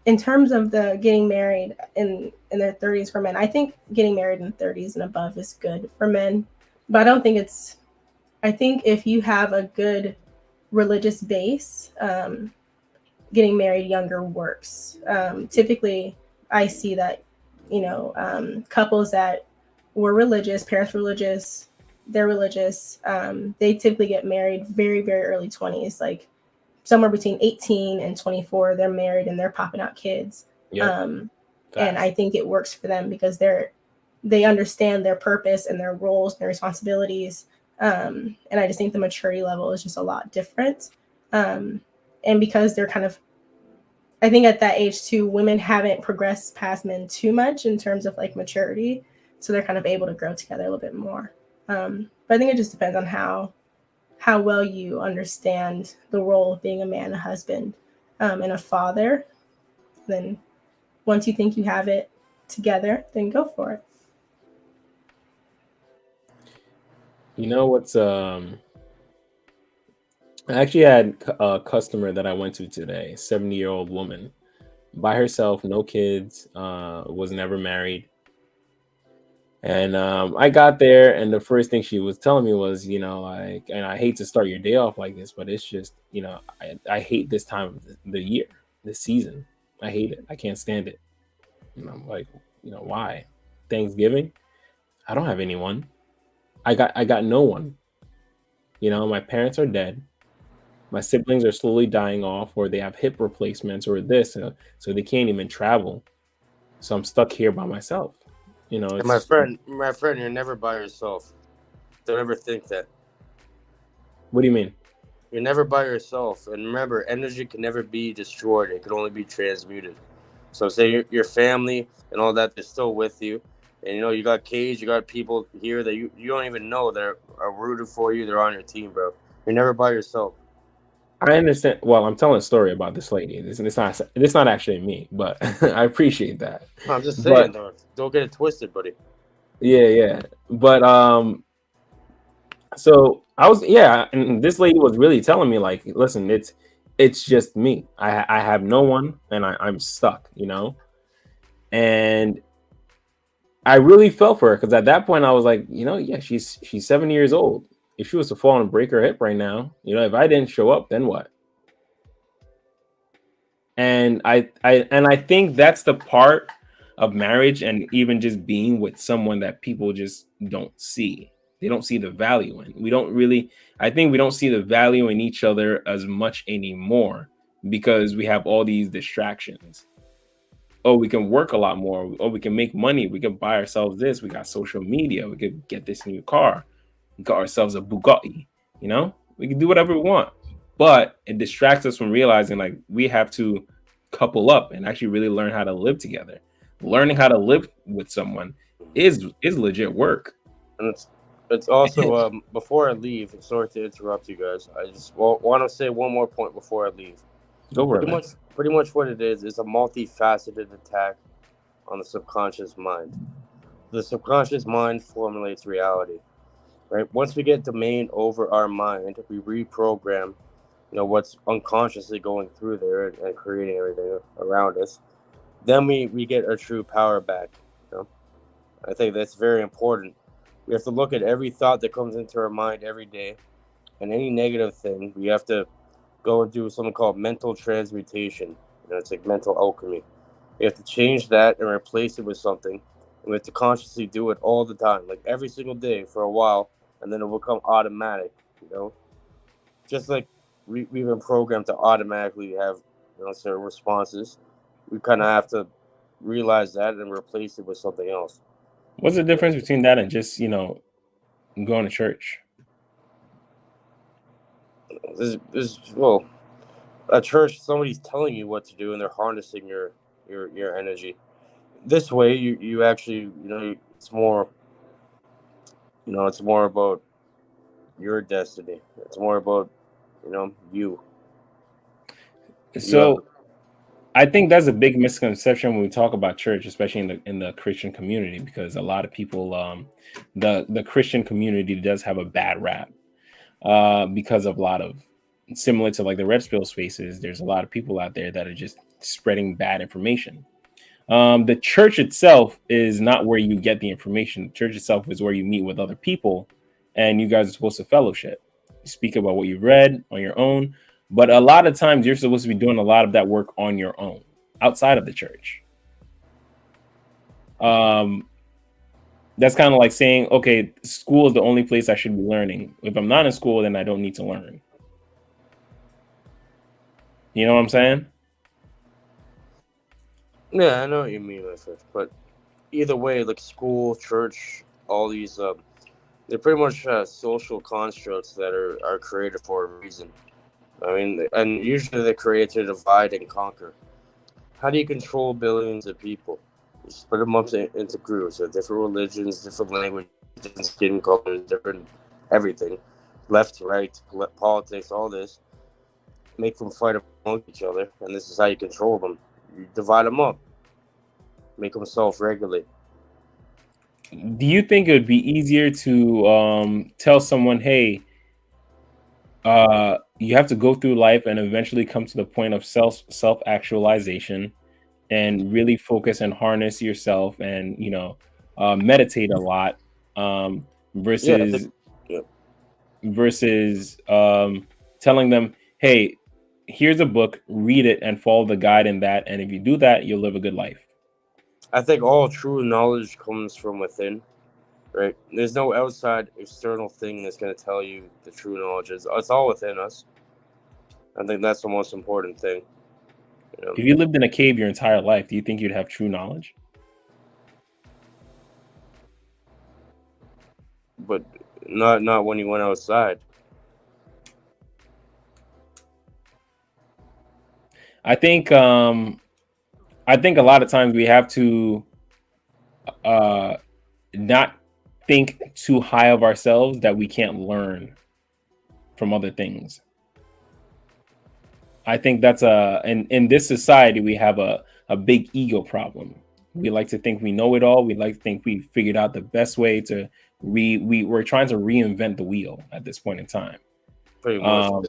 in terms of the getting married in their 30s for men, I think getting married in 30s and above is good for men. But I don't think I think if you have a good religious base, getting married younger works. Typically, I see that, you know, couples that were religious, parents religious, they're religious, they typically get married very, very early 20s, like somewhere between 18 and 24, they're married and they're popping out kids. And I think it works for them because they understand their purpose and their roles and their responsibilities. And I just think the maturity level is just a lot different. And because they're kind of, I think at that age too, women haven't progressed past men too much in terms of like maturity. So they're kind of able to grow together a little bit more. But I think it just depends on how well you understand the role of being a man, a husband, and a father. Then once you think you have it together, then go for it. You know what's I actually had a customer that I went to today, 70-year-old woman, by herself, no kids, was never married. And I got there, and the first thing she was telling me was, like, and I hate to start your day off like this, but it's just, I hate this time of the year, this season. I hate it. I can't stand it. And I'm like, why? Thanksgiving? I don't have anyone. I got no one. My parents are dead. My siblings are slowly dying off, or they have hip replacements, or this, so they can't even travel. So I'm stuck here by myself. And It's my friend, you're never by yourself. Don't ever think that. What do you mean? You're never by yourself. And remember, energy can never be destroyed. It can only be transmuted. So say your family and all that, they're still with you. And you got Cage, you got people here that you don't even know that are rooting for you. They're on your team, bro. You're never by yourself. I understand. Well, I'm telling a story about this lady. It's not actually me, but I appreciate that. I'm just But saying, though. Don't get it twisted, buddy. yeah. But so I was, and this lady was really telling me, like, listen, it's just me. I have no one, and I'm stuck, and I really felt for her, because at that point I was like, she's 7 years old. If she was to fall and break her hip right now, if I didn't show up, then what? And I think that's the part of marriage, and even just being with someone that people just don't see. They don't see the value in. I think we don't see the value in each other as much anymore, because we have all these distractions. Oh, we can work a lot more. Oh, we can make money. We can buy ourselves this. We got social media. We could get this new car. We got ourselves a Bugatti. We can do whatever we want. But it distracts us from realizing, like, we have to couple up and actually really learn how to live together. Learning how to live with someone is legit work. And it's also before I leave. Sorry to interrupt you guys. I just want to say one more point before I leave. Go for it. Pretty much what it is a multifaceted attack on the subconscious mind. The subconscious mind formulates reality, right? Once we get domain over our mind, we reprogram, what's unconsciously going through there and creating everything around us. Then we get our true power back. I think that's very important. We have to look at every thought that comes into our mind every day, and any negative thing, we have to go and do something called mental transmutation. It's like mental alchemy. We have to change that and replace it with something. And we have to consciously do it all the time, like every single day for a while, and then it will become automatic, Just like we've been programmed to automatically have, certain responses. We kind of have to realize that and replace it with something else. What's the difference between that and just, going to church? Well, at church, somebody's telling you what to do, and they're harnessing your energy. This way, you actually, it's more, it's more about your destiny. It's more about, you. So I think that's a big misconception when we talk about church, especially in the Christian community, because a lot of people, the Christian community does have a bad rap, because of a lot of, similar to like the red pill spaces. There's a lot of people out there that are just spreading bad information. The church itself is not where you get the information. The church itself is where you meet with other people, and you guys are supposed to fellowship. You speak about what you've read on your own. But a lot of times you're supposed to be doing a lot of that work on your own, outside of the church. That's kind of like saying, okay, school is the only place I should be learning. If I'm not in school, then I don't need to learn. You know what I'm saying? Yeah, I know what you mean, but either way, like school, church, all these, they're pretty much social constructs that are created for a reason. I mean, and usually they're created to divide and conquer. How do you control billions of people? You split them up into groups of different religions, different languages, different skin colors, different everything. Left, right, politics, all this. Make them fight among each other, and this is how you control them. You divide them up. Make them self-regulate. Do you think it would be easier to tell someone, hey, you have to go through life and eventually come to the point of self-actualization, and really focus and harness yourself and, meditate a lot, versus telling them, hey, here's a book, read it and follow the guide in that. And if you do that, you'll live a good life. I think all true knowledge comes from within, right? There's no outside external thing that's going to tell you the true knowledge is. It's all within us. I think that's the most important thing. If you lived in a cave your entire life, do you think you'd have true knowledge? But not when you went outside. I think a lot of times we have to not think too high of ourselves that we can't learn from other things. I think that's in this society we have a big ego problem. We like to think we know it all. We like to think we figured out the best way to we're trying to reinvent the wheel at this point in time. Pretty much.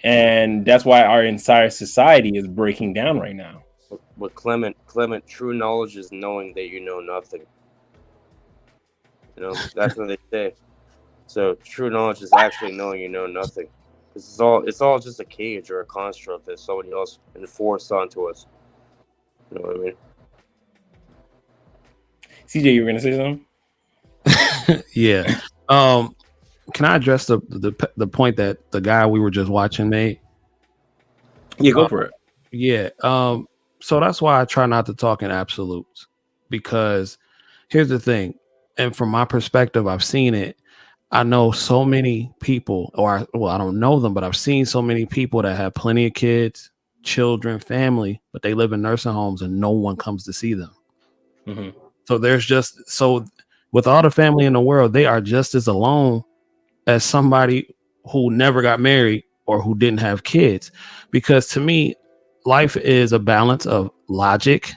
And that's why our entire society is breaking down right now. But Clement, true knowledge is knowing that you know nothing. That's what they say. So true knowledge is actually knowing you know nothing. It's all just a cage or a construct that somebody else enforced onto us. You know what I mean? CJ, you were gonna say something? Yeah. Can I address the point that the guy we were just watching made? Yeah, go for it. Yeah. So that's why I try not to talk in absolutes, because here's the thing. And from my perspective, I've seen it. I know so many people, I don't know them, but I've seen so many people that have plenty of kids, children, family, but they live in nursing homes and no one comes to see them. Mm-hmm. So with all the family in the world, they are just as alone as somebody who never got married or who didn't have kids. Because to me, life is a balance of logic,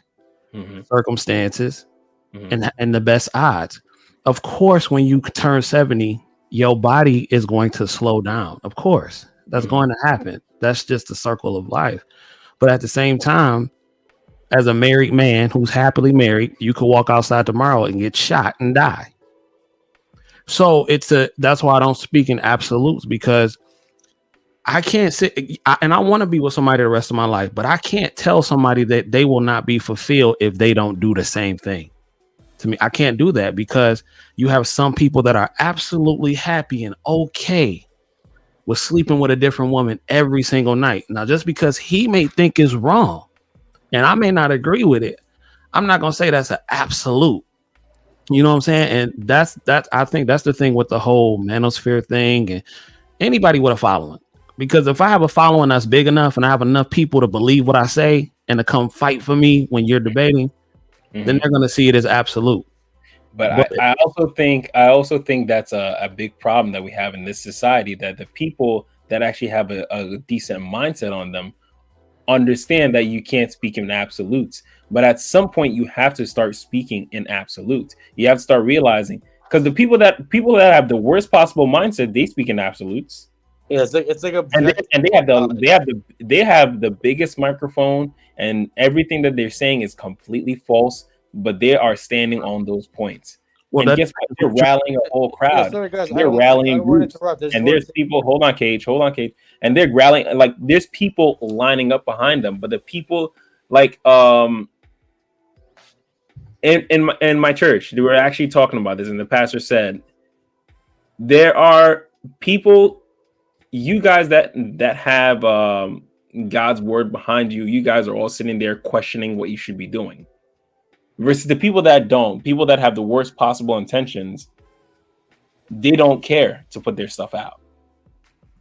circumstances, and the best odds. Of course, when you turn 70, your body is going to slow down. Of course, that's going to happen. That's just the circle of life. But at the same time, as a married man who's happily married, you could walk outside tomorrow and get shot and die. So that's why I don't speak in absolutes, because I can't sit and I want to be with somebody the rest of my life, but I can't tell somebody that they will not be fulfilled if they don't do the same thing. To me, I can't do that, because you have some people that are absolutely happy and okay with sleeping with a different woman every single night. Now, just because he may think is wrong and I may not agree with it, I'm not going to say that's an absolute. You know what I'm saying? And I think that's the thing with the whole manosphere thing and anybody with a following. Because if I have a following that's big enough and I have enough people to believe what I say and to come fight for me when you're debating, then they're going to see it as absolute. But I also think that's a big problem that we have in this society, that the people that actually have a decent mindset on them understand that you can't speak in absolutes. But at some point, you have to start speaking in absolutes. You have to start realizing, because the people that have the worst possible mindset, they speak in absolutes. Yeah, it's like a and they have the biggest microphone, and everything that they're saying is completely false, but they are standing on those points. Well, and guess what? They're rallying a whole crowd. Sorry, guys, they're rallying groups. And there's people, hold on, Cage. And they're rallying, like there's people lining up behind them. But the people, like in my church, they were actually talking about this, and the pastor said, there are people, you guys that have God's word behind you, you guys are all sitting there questioning what you should be doing. Versus the people that don't, people that have the worst possible intentions, they don't care to put their stuff out.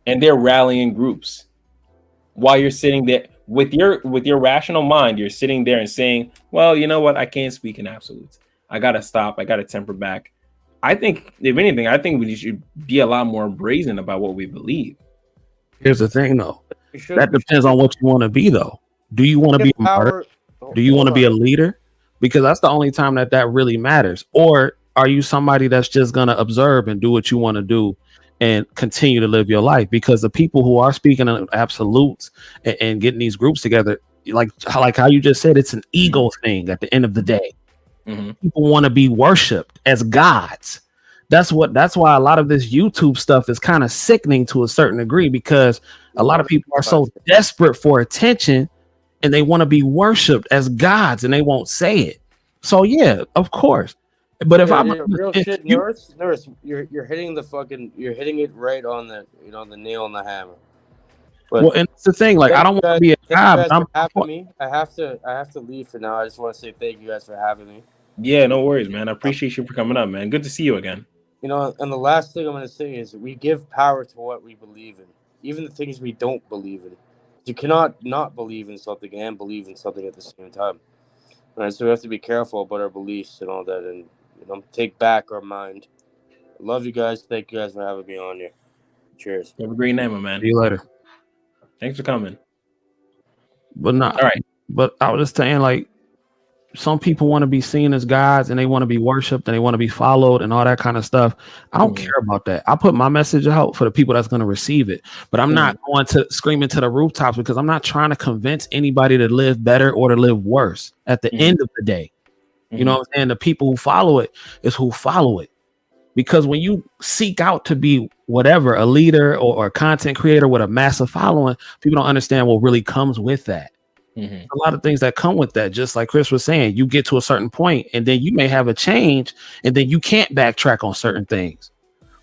And they're rallying groups. While you're sitting there with your rational mind, you're sitting there and saying, well, you know what? I can't speak in absolutes. I got to stop. I got to temper back. I think, if anything, we should be a lot more brazen about what we believe. Here's the thing, though. That depends on what you want to be, though. Do you want to be a martyr? Do you want to be a leader? Because that's the only time that really matters. Or are you somebody that's just going to observe and do what you want to do and continue to live your life? Because the people who are speaking in absolutes and getting these groups together, like how you just said, it's an ego thing at the end of the day. People want to be worshipped as gods. That's why a lot of this YouTube stuff is kind of sickening to a certain degree, because a lot of people are so desperate for attention and they want to be worshipped as gods and they won't say it. So yeah, of course. But if real shit, Norris, you're hitting it right on the nail on the hammer. But well, and it's the thing, like, I don't want to be a god. Thank you guys for having me. I have to leave for now. I just want to say thank you guys for having me. Yeah, no worries, man. I appreciate you for coming up, man. Good to see you again. You know, and the last thing I'm going to say is we give power to what we believe in, even the things we don't believe in. You cannot not believe in something and believe in something at the same time. All right, so we have to be careful about our beliefs and all that, and take back our mind. Love you guys. Thank you guys for having me on here. Cheers. Have a great night, my man. See you later. Thanks for coming. But not all right. But I was just saying, like, some people want to be seen as gods and they want to be worshipped and they want to be followed and all that kind of stuff. I don't care about that. I put my message out for the people that's going to receive it, but I'm not going to scream into the rooftops, because I'm not trying to convince anybody to live better or to live worse at the end of the day. You know what I'm saying? The people who follow it is who follow it. Because when you seek out to be whatever, a leader or a content creator with a massive following, people don't understand what really comes with that. A lot of things that come with that, just like Chris was saying, you get to a certain point and then you may have a change and then you can't backtrack on certain things,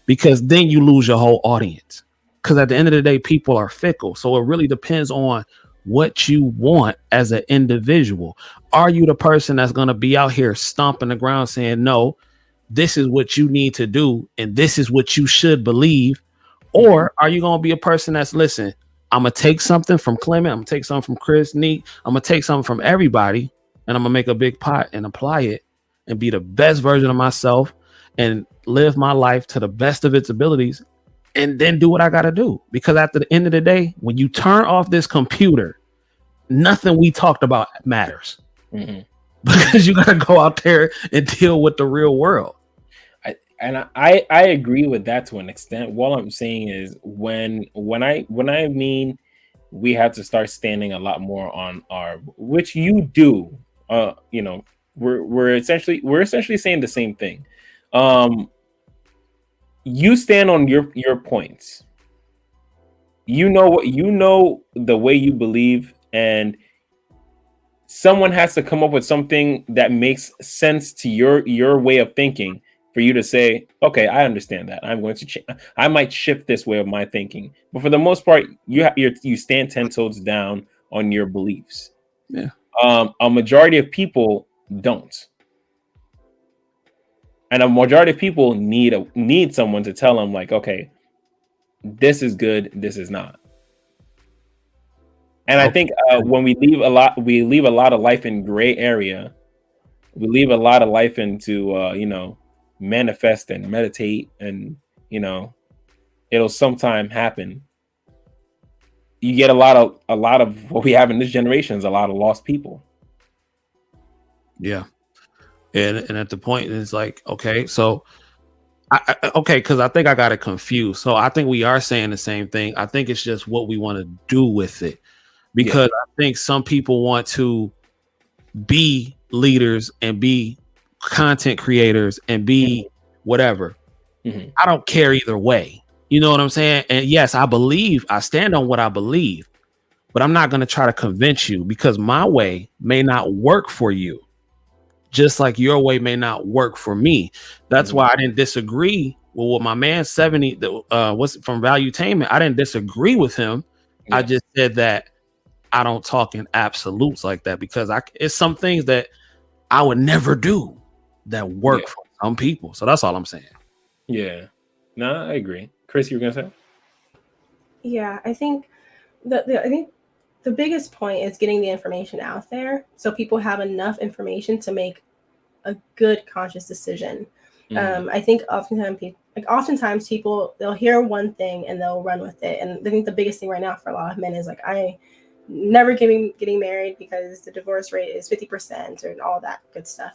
because then you lose your whole audience. Because at the end of the day, people are fickle. So it really depends on what you want as an individual. Are you the person that's going to be out here stomping the ground saying, no, this is what you need to do and this is what you should believe? Or are you going to be a person that's, listen, I'm going to take something from Clement, I'm going to take something from Chris, Neat, I'm going to take something from everybody, and I'm going to make a big pot and apply it and be the best version of myself and live my life to the best of its abilities, and then do what I got to do. Because at the end of the day, when you turn off this computer, nothing we talked about matters. Because you got to go out there and deal with the real world. I agree with that to an extent. What I'm saying is when I mean we have to start standing a lot more on our, which you do, we're essentially saying the same thing. You stand on your points. You know the way you believe, and someone has to come up with something that makes sense to your way of thinking for you to say, okay, I understand that. I'm going to I might shift this way of my thinking. But for the most part, you stand 10 toes down on your beliefs. Yeah. A majority of people don't. And a majority of people need someone to tell them, like, okay, this is good, this is not. And I think when we leave a lot of life in gray area. We leave a lot of life into manifest and meditate, and it'll sometime happen. You get a lot of what we have in this generation is a lot of lost people. Yeah. And at the point it's like, okay, so because I think I got it confused. So I think we are saying the same thing. I think it's just what we want to do with it, because I think some people want to be leaders and be content creators and be whatever. I don't care either way. You know what I'm saying? And yes, I stand on what I believe, but I'm not going to try to convince you, because my way may not work for you, just like your way may not work for me. That's why I didn't disagree with what my man 70 what's from Valuetainment. I didn't disagree with him. I just said that I don't talk in absolutes like that, because it's some things that I would never do that work for some people. So that's all I'm saying. Yeah. No, I agree. Chris, you were gonna say? Yeah, I think the biggest point is getting the information out there so people have enough information to make a good conscious decision. I think oftentimes people they'll hear one thing and they'll run with it. And I think the biggest thing right now for a lot of men is like, I never getting married because the divorce rate is 50% and all that good stuff,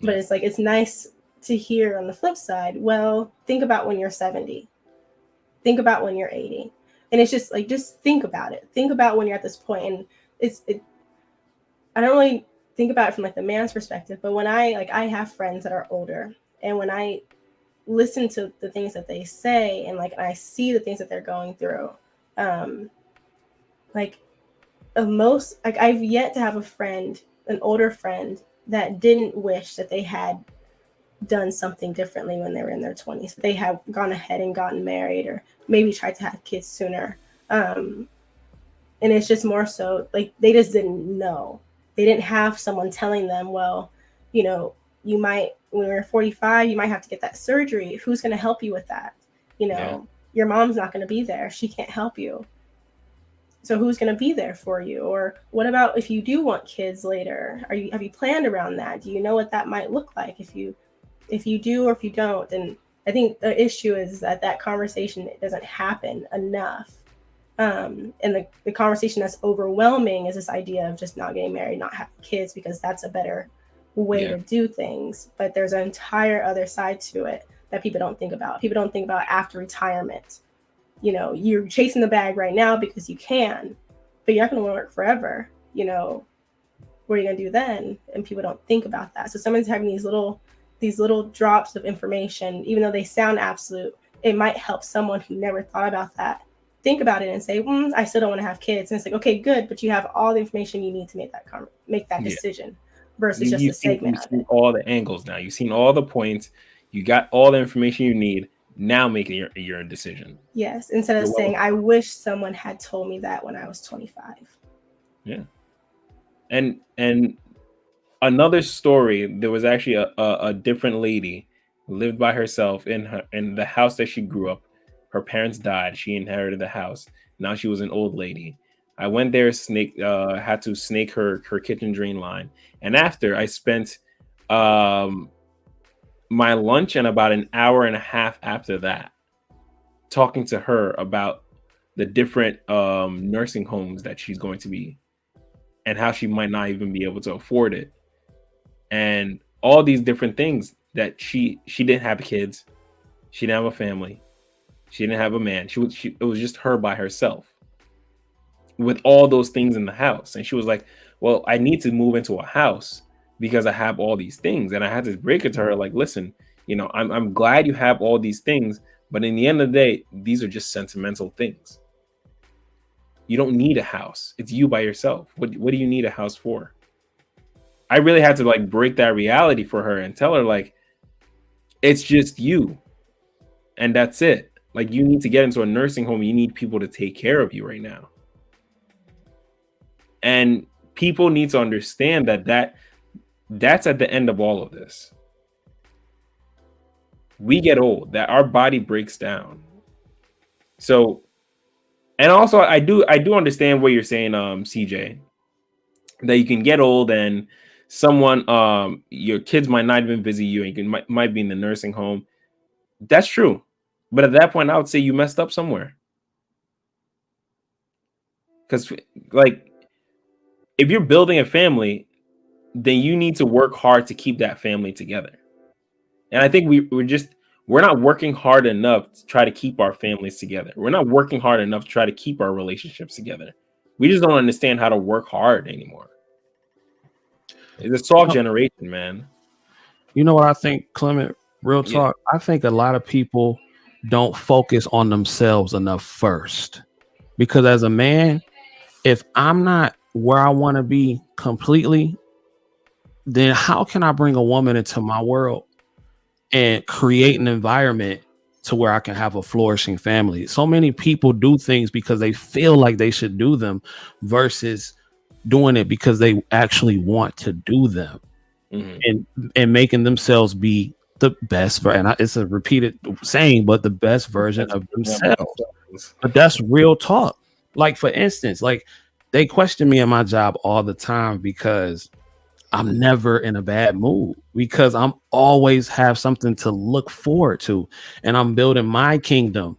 But it's like, it's nice to hear on the flip side, well, think about when you're 70. Think about when you're 80. And it's just like, just think about it. Think about when you're at this point. And I don't really think about it from like the man's perspective, but when I have friends that are older, and when I listen to the things that they say, and like I see the things that they're going through, like I've yet to have a friend, an older friend, that didn't wish that they had done something differently when they were in their 20s. They have gone ahead and gotten married, or maybe tried to have kids sooner. And it's just more so like they just didn't know. They didn't have someone telling them, well, you know, you might, when you're 45, you might have to get that surgery. Who's going to help you with that? You know, your mom's not going to be there. She can't help you. So who's going to be there for you? Or what about if you do want kids later? Have you planned around that? Do you know what that might look like if you do or if you don't? And I think the issue is that conversation doesn't happen enough. And the conversation that's overwhelming is this idea of just not getting married, not having kids, because that's a better way to do things. But there's an entire other side to it that people don't think about. People don't think about after retirement. You know, you're chasing the bag right now because you can, but you're not going to work forever. You know, what are you going to do then? And people don't think about that. So someone's having these little drops of information, even though they sound absolute, it might help someone who never thought about that think about it and say, I still don't want to have kids. And it's like, okay, good, but you have all the information you need to make that decision versus just a segment. You've seen all the angles now. You've seen all the points. You got all the information you need. Now making your decision. Yes, instead of saying, I wish someone had told me that when I was 25. Yeah. And another story, there was actually a different lady who lived by herself in the house that she grew up. Her parents died. She inherited the house. Now she was an old lady. I went there, had to snake her kitchen drain line. And after, I spent my lunch and about an hour and a half after that talking to her about the different nursing homes that she's going to be and how she might not even be able to afford it. And all these different things that she didn't have kids. She didn't have a family. She didn't have a man. It was just her by herself with all those things in the house. And she was like, well, I need to move into a house because I have all these things. And I had to break it to her like, listen, you know, I'm glad you have all these things, but in the end of the day, these are just sentimental things. You don't need a house. It's you by yourself. What do you need a house for? I really had to like break that reality for her and tell her like, it's just you. And that's it. Like, you need to get into a nursing home. You need people to take care of you right now. And people need to understand that's at the end of all of this. We get old, that our body breaks down. So, and also I do understand what you're saying, CJ, that you can get old and someone, your kids might not even visit you, and you might be in the nursing home. That's true. But at that point, I would say you messed up somewhere. Because, like, if you're building a family, then you need to work hard to keep that family together. And I think we're not working hard enough to try to keep our families together. We're not working hard enough to try to keep our relationships together. We just don't understand how to work hard anymore. It's a soft generation, man. You know what I think, Clement? Real talk. I think a lot of people don't focus on themselves enough first. Because as a man, if I'm not where I want to be completely, then how can I bring a woman into my world and create an environment to where I can have a flourishing family? So many people do things because they feel like they should do them versus doing it because they actually want to do them. And making themselves be the best, and it's a repeated saying, but the best version of themselves. But that's real talk. Like, for instance, like, they question me in my job all the time because I'm never in a bad mood, because I'm always have something to look forward to, and I'm building my kingdom.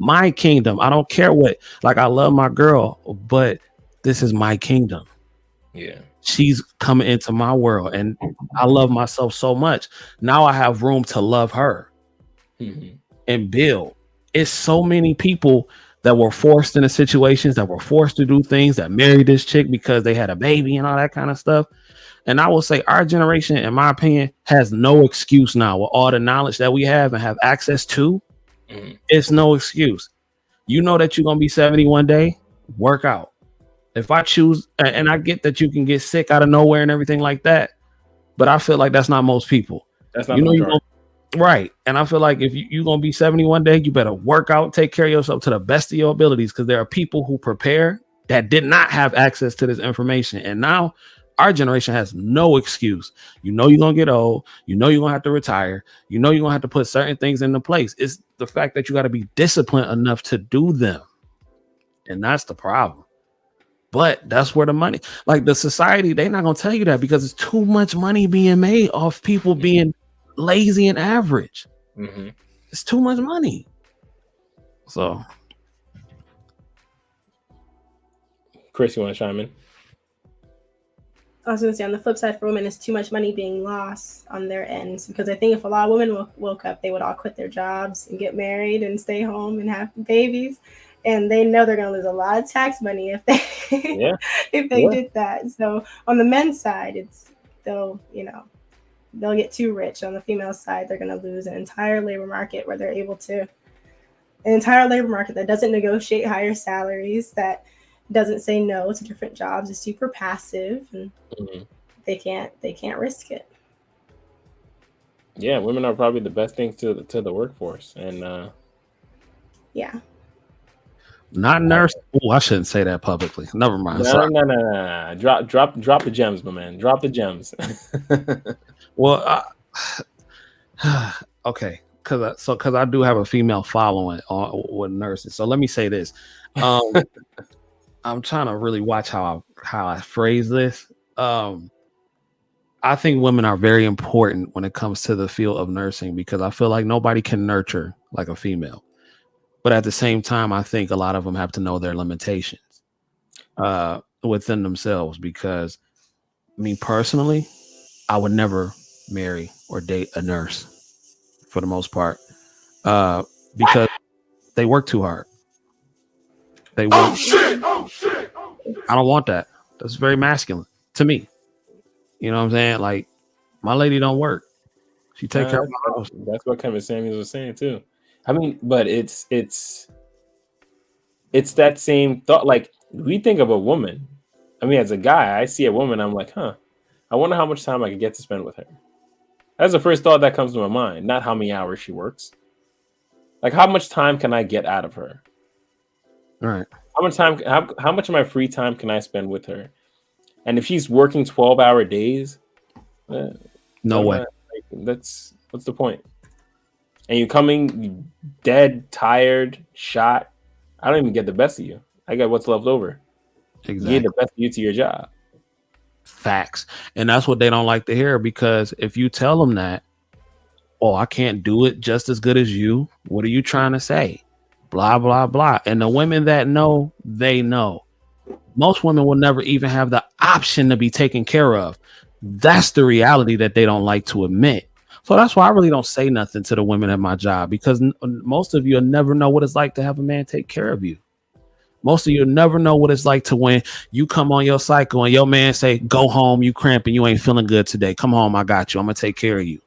I don't care what, like, I love my girl, but this is my kingdom. Yeah. She's coming into my world, and I love myself so much. Now I have room to love her and build. It's so many people that were forced into situations, that were forced to do things, that married this chick because they had a baby and all that kind of stuff. And I will say our generation, in my opinion, has no excuse now with all the knowledge that we have and have access to. It's no excuse. You know that you're going to be 70 one day, work out. If I choose, and I get that you can get sick out of nowhere and everything like that, but I feel like that's not most people. That's not you know, the you're majority. right. And I feel like if you're going to be 70 one day, you better work out, take care of yourself to the best of your abilities, because there are people who prepare that did not have access to this information. And now our generation has no excuse. You know, you're going to get old. You know, you're going to have to retire. You know, you're going to have to put certain things into place. It's the fact that you got to be disciplined enough to do them. And that's the problem. But that's where the money, like the society, they're not going to tell you that because it's too much money being made off people being lazy and average. It's too much money. So, Chris, you want to chime in? I was going to say, on the flip side for women, is too much money being lost on their ends, because I think if a lot of women woke up, they would all quit their jobs and get married and stay home and have babies, and they know they're going to lose a lot of tax money if they did that. So on the men's side, they'll get too rich. On the female side, they're going to lose an entire labor market where they're able to, an entire labor market that doesn't negotiate higher salaries, that doesn't say no to different jobs, is super passive, and they can't risk it. Yeah, women are probably the best thing to the workforce, and yeah, not nurse. Oh, I shouldn't say that publicly. Never mind. No. Drop the gems, my man. Drop the gems. Well, okay, because I do have a female following with nurses. So let me say this. I'm trying to really watch how I phrase this. I think women are very important when it comes to the field of nursing, because I feel like nobody can nurture like a female. But at the same time, I think a lot of them have to know their limitations within themselves, because me personally, I would never marry or date a nurse for the most part, because they work too hard. They work. Oh shit! I don't want that. That's very masculine to me. You know what I'm saying? Like, my lady don't work. She take care of my house. That's what Kevin Samuels was saying too. I mean, but it's that same thought. Like, we think of a woman. I mean, as a guy, I see a woman, I'm like, I wonder how much time I could get to spend with her. That's the first thought that comes to my mind. Not how many hours she works. Like, how much time can I get out of her? All right. How much of my free time can I spend with her? And if she's working 12-hour days, no way. What's the point? And you're coming dead, tired, shot. I don't even get the best of you. I get what's left over. Exactly. You get the best of you to your job. Facts. And that's what they don't like to hear, because if you tell them that, oh, I can't do it just as good as you, what are you trying to say? Blah, blah, blah. And the women that know, they know. Most women will never even have the option to be taken care of. That's the reality that they don't like to admit. So that's why I really don't say nothing to the women at my job, because most of you will never know what it's like to have a man take care of you. Most of you will never know what it's like to, when you come on your cycle and your man say, go home, you cramping, you ain't feeling good today. Come home, I got you. I'm going to take care of you.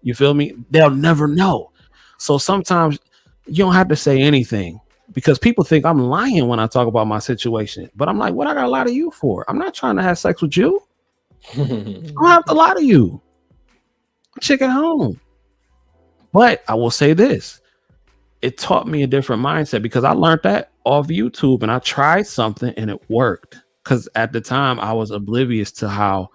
You feel me? They'll never know. So sometimes you don't have to say anything, because people think I'm lying when I talk about my situation. But I'm like, what I got to lie to you for? I'm not trying to have sex with you. I don't have to lie to you. Chick at home. But I will say this. It taught me a different mindset, because I learned that off YouTube, and I tried something and it worked. Because at the time I was oblivious to how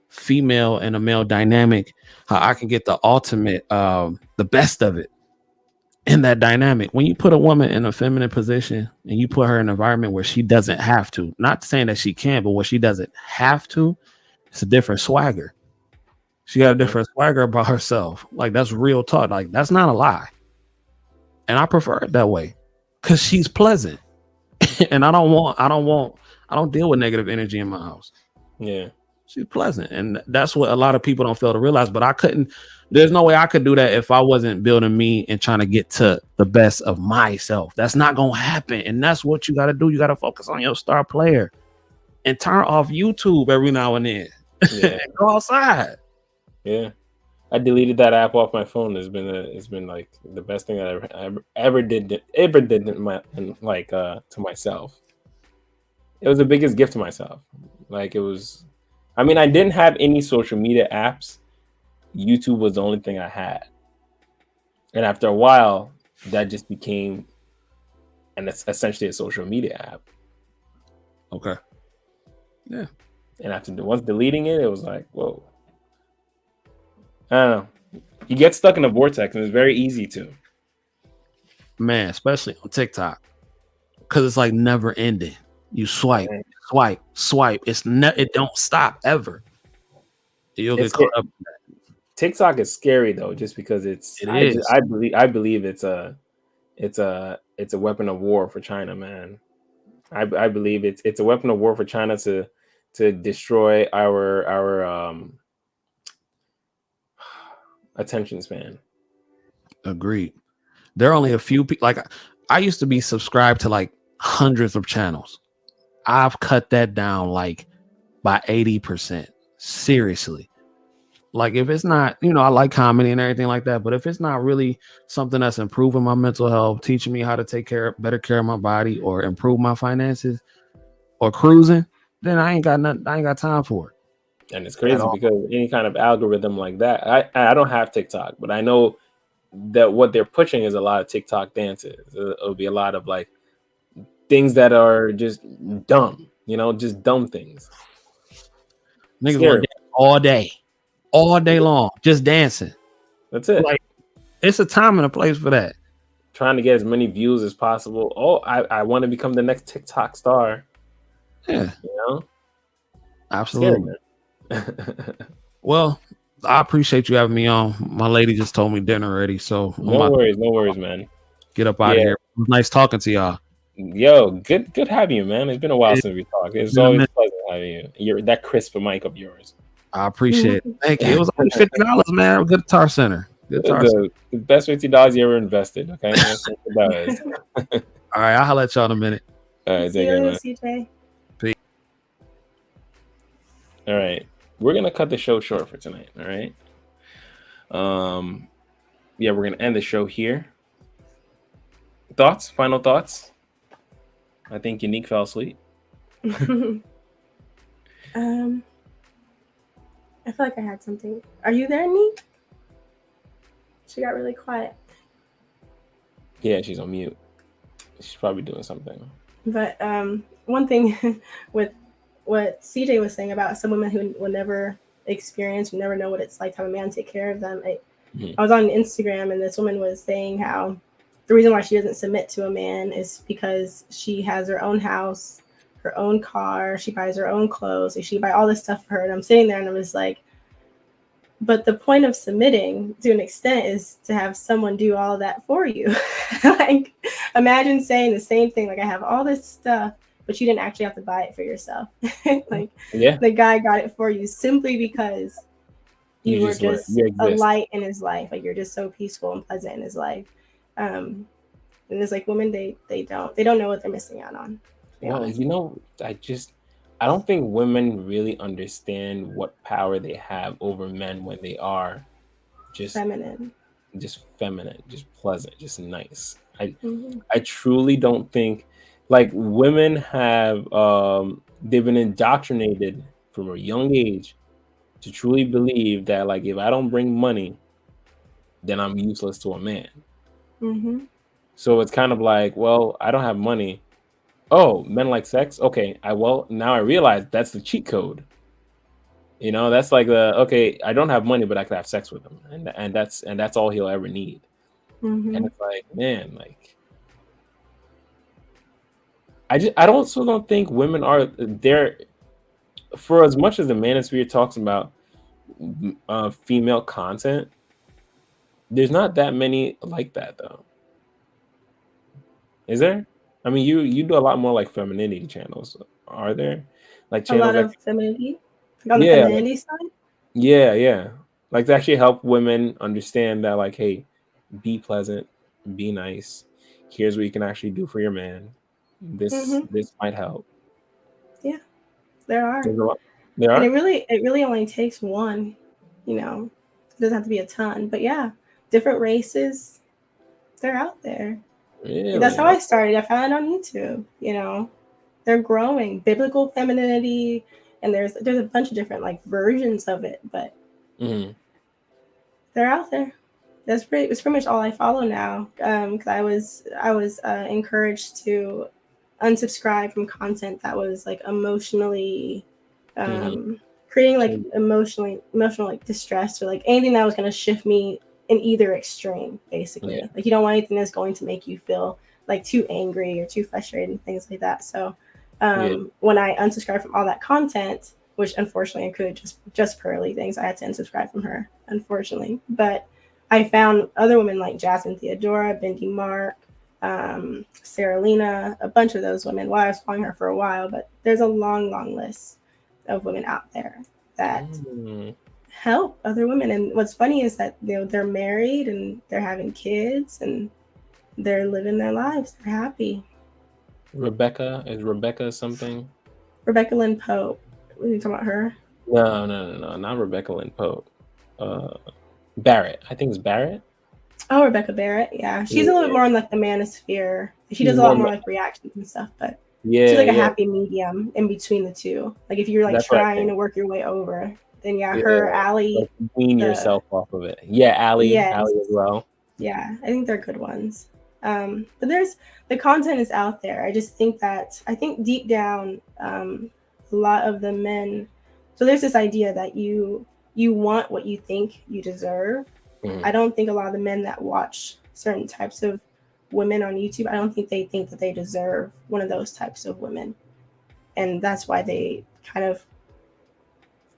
female and a male dynamic, how I can get the ultimate, the best of it in that dynamic. When you put a woman in a feminine position and you put her in an environment where she doesn't have to, not saying that she can, but where she doesn't have to, it's a different swagger. She got a different swagger about herself. Like, that's real talk. Like, that's not a lie. And I prefer it that way, because she's pleasant. And I don't deal with negative energy in my house. Yeah. She's pleasant, and that's what a lot of people don't fail to realize. But I couldn't. There's no way I could do that if I wasn't building me and trying to get to the best of myself. That's not gonna happen, and that's what you got to do. You got to focus on your star player and turn off YouTube every now and then. Yeah. Go outside. Yeah. I deleted that app off my phone. It's been like the best thing I ever did in my to myself. It was the biggest gift to myself. Like it was. I mean, I didn't have any social media apps. YouTube was the only thing I had, and after a while, that just became, and it's essentially a social media app. Okay. Yeah. And after once deleting it, it was like, whoa. I don't know. You get stuck in a vortex, and it's very easy to. Man, especially on TikTok, because it's like never ending. You swipe, swipe. It don't stop ever. You'll get caught up. TikTok is scary though, just because I believe it's a weapon of war for China, man. I believe it's a weapon of war for China to destroy our attention span. Agreed. There are only a few people. Like I used to be subscribed to like hundreds of channels. I've cut that down like by 80%. Seriously. Like if it's not, I like comedy and everything like that, but if it's not really something that's improving my mental health, teaching me how to take better care of my body, or improve my finances, or cruising, then I ain't got time for it. And it's crazy because any kind of algorithm like that, I don't have TikTok, but I know that what they're pushing is a lot of TikTok dances. It'll be a lot of like things that are just dumb, just dumb things. Niggas want to dance all day long, just dancing. That's it. Like it's a time and a place for that. Trying to get as many views as possible. Oh, I want to become the next TikTok star. Yeah. Absolutely. Well, I appreciate you having me on. My lady just told me dinner already, so no worries, man. Get up out of here. It was nice talking to y'all. Yo, good having you, man. It's been a while since we talked. It's always a pleasure having you. You're that crisp mic of yours. I appreciate it. Thank you. It was only $50, man. Good Guitar Center. The best $50 you ever invested. Okay. All right, I'll holler at y'all in a minute. All right, See you, CJ. Peace. All right. We're gonna cut the show short for tonight. All right. Yeah, we're gonna end the show here. Final thoughts? I think Unique fell asleep. I feel like I had something. Are you there, Neek? She got really quiet. Yeah, she's on mute. She's probably doing something. But one thing with what CJ was saying about some women who will never experience, who never know what it's like to have a man take care of them. I was on Instagram and this woman was saying how the reason why she doesn't submit to a man is because she has her own house, her own car, she buys her own clothes, so she buy all this stuff for her. And I'm sitting there and I was like, but the point of submitting to an extent is to have someone do all that for you. Like, imagine saying the same thing, like, I have all this stuff, but you didn't actually have to buy it for yourself. Like, the guy got it for you simply because you were just a light in his life. Like, you're just so peaceful and pleasant in his life. And it's like women, they don't know what they're missing out on. Well, I don't think women really understand what power they have over men when they are just feminine, just pleasant, just nice. I truly don't think, like, women have they've been indoctrinated from a young age to truly believe that, like, if I don't bring money, then I'm useless to a man. So it's kind of like, well, I don't have money. Oh, men like sex? Okay, now I realize that's the cheat code. That's like okay, I don't have money, but I could have sex with him, and that's all he'll ever need. And it's like, man, like, I also don't think women are there for as much as the manosphere talks about female content. There's not that many like that, though. Is there? I mean, you do a lot more like femininity channels. Are there like channels a lot of femininity? Like on the Yeah, femininity side. yeah. Like to actually help women understand that, like, hey, be pleasant, be nice. Here's what you can actually do for your man. This Mm-hmm. might help. Yeah, there are. There's a lot. There And are. it really only takes one, you know. It doesn't have to be a ton. But yeah, different races, they're out there. That's Really? how I started. I found it on YouTube, you know. They're growing. Biblical femininity, and there's a bunch of different like versions of it, but Mhm. they're out there. It's pretty much all I follow now. Because I was encouraged to unsubscribe from content that was like emotionally creating like emotional like distress, or like anything that was going to shift me in either extreme, basically. Yeah. Like you don't want anything that's going to make you feel like too angry or too frustrated and things like that. So Yeah. when I unsubscribed from all that content, which unfortunately I could just Pearly things, I had to unsubscribe from her, unfortunately. But I found other women like Jasmine Theodora, Bindi Mark, Sarah Lena, a bunch of those women. Well, I was following her for a while, but there's a long list of women out there that help other women. And what's funny is that they're married and they're having kids and they're living their lives. They're happy. Rebecca something? Rebecca Lynn Pope. What are you talking about her? No, not Rebecca Lynn Pope. Barrett. I think it's Barrett. Oh, Rebecca Barrett. Yeah, she's a little bit more on like the manosphere. She does a lot more like reactions and stuff, but she's like a happy medium in between the two. Like if you're like That's what I trying think. to work your way over, then her, Allie, like wean yourself off of it. Yeah, Allie as well. Yeah, I think they're good ones. But the content is out there. I just think deep down, a lot of the men. So there's this idea that you want what you think you deserve. Mhm. I don't think a lot of the men that watch certain types of women on YouTube, I don't think they think that they deserve one of those types of women, and that's why they kind of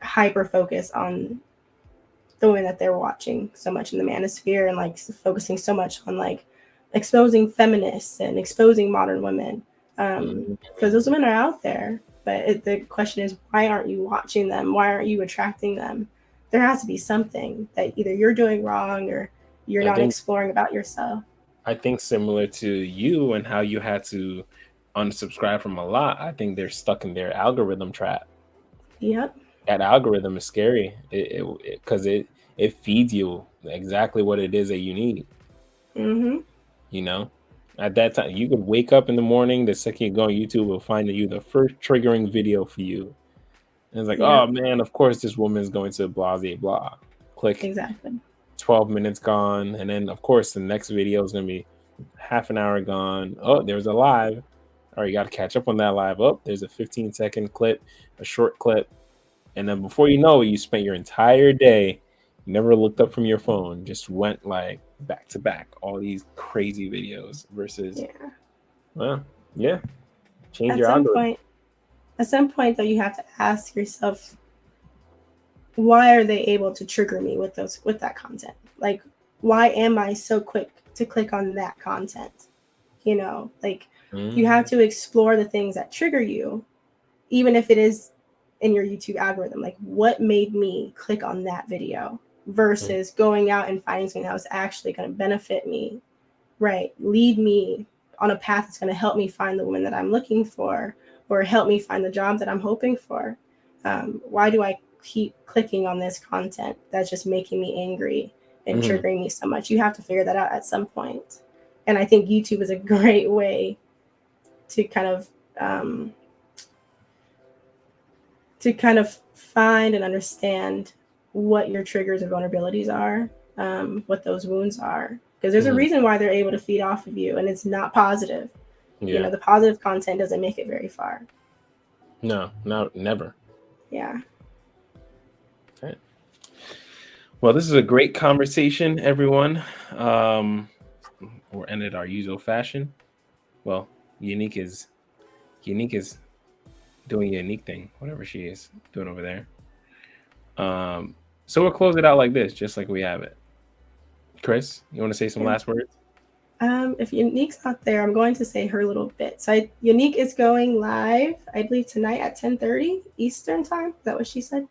hyper focus on the women that they're watching so much in the manosphere, and like focusing so much on like exposing feminists and exposing modern women, because those women are out there. But the question is, why aren't you watching them? Why aren't you attracting them? There has to be something that either you're doing wrong or you're I not think- exploring about yourself. I think similar to you and how you had to unsubscribe from a lot, I think they're stuck in their algorithm trap. Yep. That algorithm is scary because it feeds you exactly what it is that you need. Mm-hmm. You know, at that time, you could wake up in the morning, the second you go on YouTube, will find you the first triggering video for you. And it's like, oh man, of course this woman is going to blah, blah, blah. Click. Exactly. 12 minutes gone. And then, of course, the next video is going to be half an hour gone. Oh, there's a live. All right, you got to catch up on that live. Oh, there's a 15-second clip, a short clip. And then before you know it, you spent your entire day, you never looked up from your phone, just went like back to back, all these crazy videos versus, change your algorithm. At some point, though, you have to ask yourself, why are they able to trigger me with that content? Like, why am I so quick to click on that content? You know, like you have to explore the things that trigger you, even if it is in your YouTube algorithm. Like, what made me click on that video versus going out and finding something that was actually going to benefit me, right? Lead me on a path that's going to help me find the woman that I'm looking for, or help me find the job that I'm hoping for. Why do I keep clicking on this content that's just making me angry and triggering me so much? You have to figure that out at some point. And I think YouTube is a great way to kind of find and understand what your triggers and vulnerabilities are, what those wounds are. Because there's a reason why they're able to feed off of you, and it's not positive. Yeah. You know, the positive content doesn't make it very far. No, never. Yeah. Okay. Well, this is a great conversation, everyone. We're ended our usual fashion. Well, Unique is doing a unique thing, whatever she is doing over there. So we'll close it out like this, just like we have it. Chris, you want to say some last words? If Unique's not there, I'm going to say her little bit. So Unique is going live, I believe, tonight at 10:30 Eastern time. Is that what she said?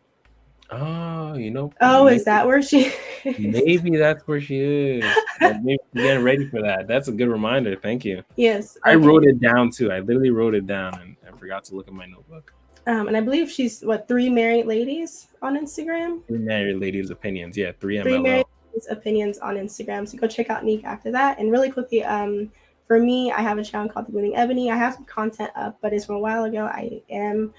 Oh, you know. Oh, maybe, is that where she is? Maybe that's where she is. Maybe she's getting ready for that. That's a good reminder. Thank you. Yes. I wrote it down too. I literally wrote it down and I forgot to look at my notebook. And I believe she's, what, 3 Married Ladies on Instagram? 3 Married Ladies Opinions. Yeah, 3 3 MLO. Married Ladies Opinions on Instagram. So go check out Nick after that. And really quickly, for me, I have a channel called The Blooming Ebony. I have some content up, but it's from a while ago. I am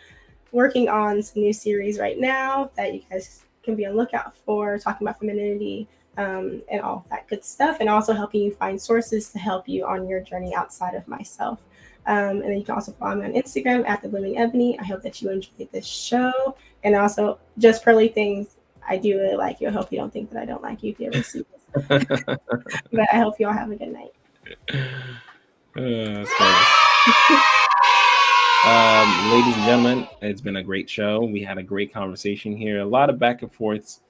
working on some new series right now that you guys can be on the lookout for, talking about femininity and all of that good stuff, and also helping you find sources to help you on your journey outside of myself. And then you can also follow me on Instagram at The Blooming Ebony. I hope that you enjoyed this show. And also, just pearly things, I do really like you. I hope you don't think that I don't like you if you ever see this. But I hope you all have a good night. That's funny. Ladies and gentlemen, it's been a great show. We had a great conversation here. A lot of back and forths,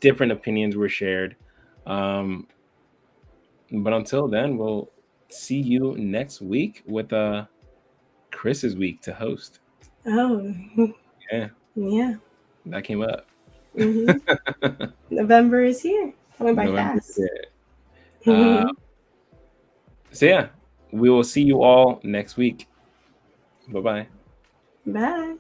different opinions were shared. But until then, we'll see you next week with Chris's week to host. Oh, Yeah, yeah. that came up. November is here. Coming by November fast. is here. So yeah, we will see you all next week. Bye-bye. Bye.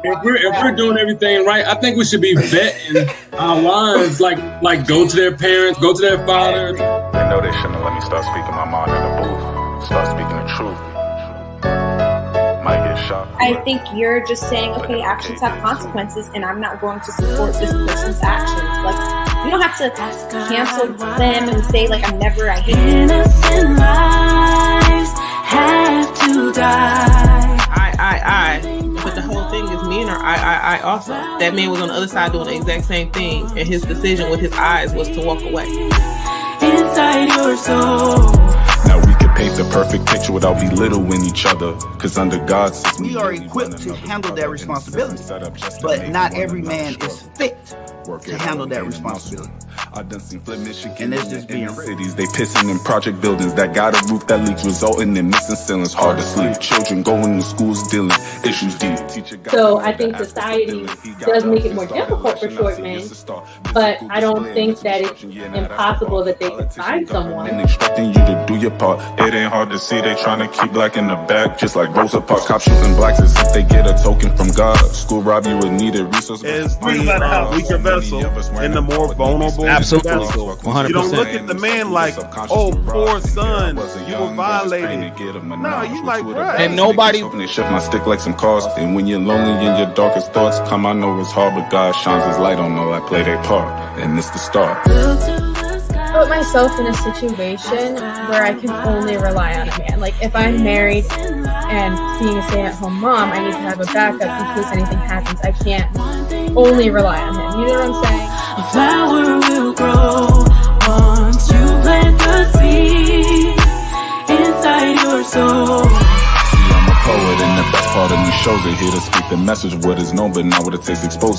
If we're doing everything right, I think we should be vetting our lines. Like go to their parents, go to their father. They know they shouldn't have let me start speaking my mind in the booth. Start speaking the truth. Might get shot. I think you're just saying, okay, actions have consequences, and I'm not going to support this person's actions. Like, you don't have to cancel them and say, like, I'm never, I hate you. Innocent lives have to die. But the whole thing is me and her. I also. That man was on the other side doing the exact same thing, and his decision with his eyes was to walk away. Inside your soul. Now we can paint the perfect picture without belittling each other. Cause under God's system, we are equipped to handle that responsibility. But not every man is fit to handle that responsibility. I done seen Flint, Michigan, and it's just being cities. They pissing in project buildings that got a roof that leaks, resulting in missing ceilings. Hard to sleep. Children going to schools dealing issues deep. So I think society does make it more difficult for short men, but I don't think that it's impossible that they can find someone. And expecting you to do your part. It ain't hard to see they trying to keep black in the back, just like Rosa Parks. Cops shooting blacks as if they get a token from God. School rob you with needed resources. Is the weaker vessel and the more vulnerable. Absolutely, 100%. You don't look at the man like, oh, poor son, you were violated. No, you like, right. And nobody. They shift my stick like some cars. And when you're lonely in your darkest thoughts, come, I know it's hard, but God shines his light on all that play their part. And it's the start. Put myself in a situation where I can only rely on a man. Like if I'm married and being a stay-at-home mom, I need to have a backup in case anything happens. I can't only rely on him. You know what I'm saying? A flower will grow once you plant the seed inside your soul. See, I'm a poet, and the best part of me shows it. Here to speak the message, what is known, but not what it takes exposed.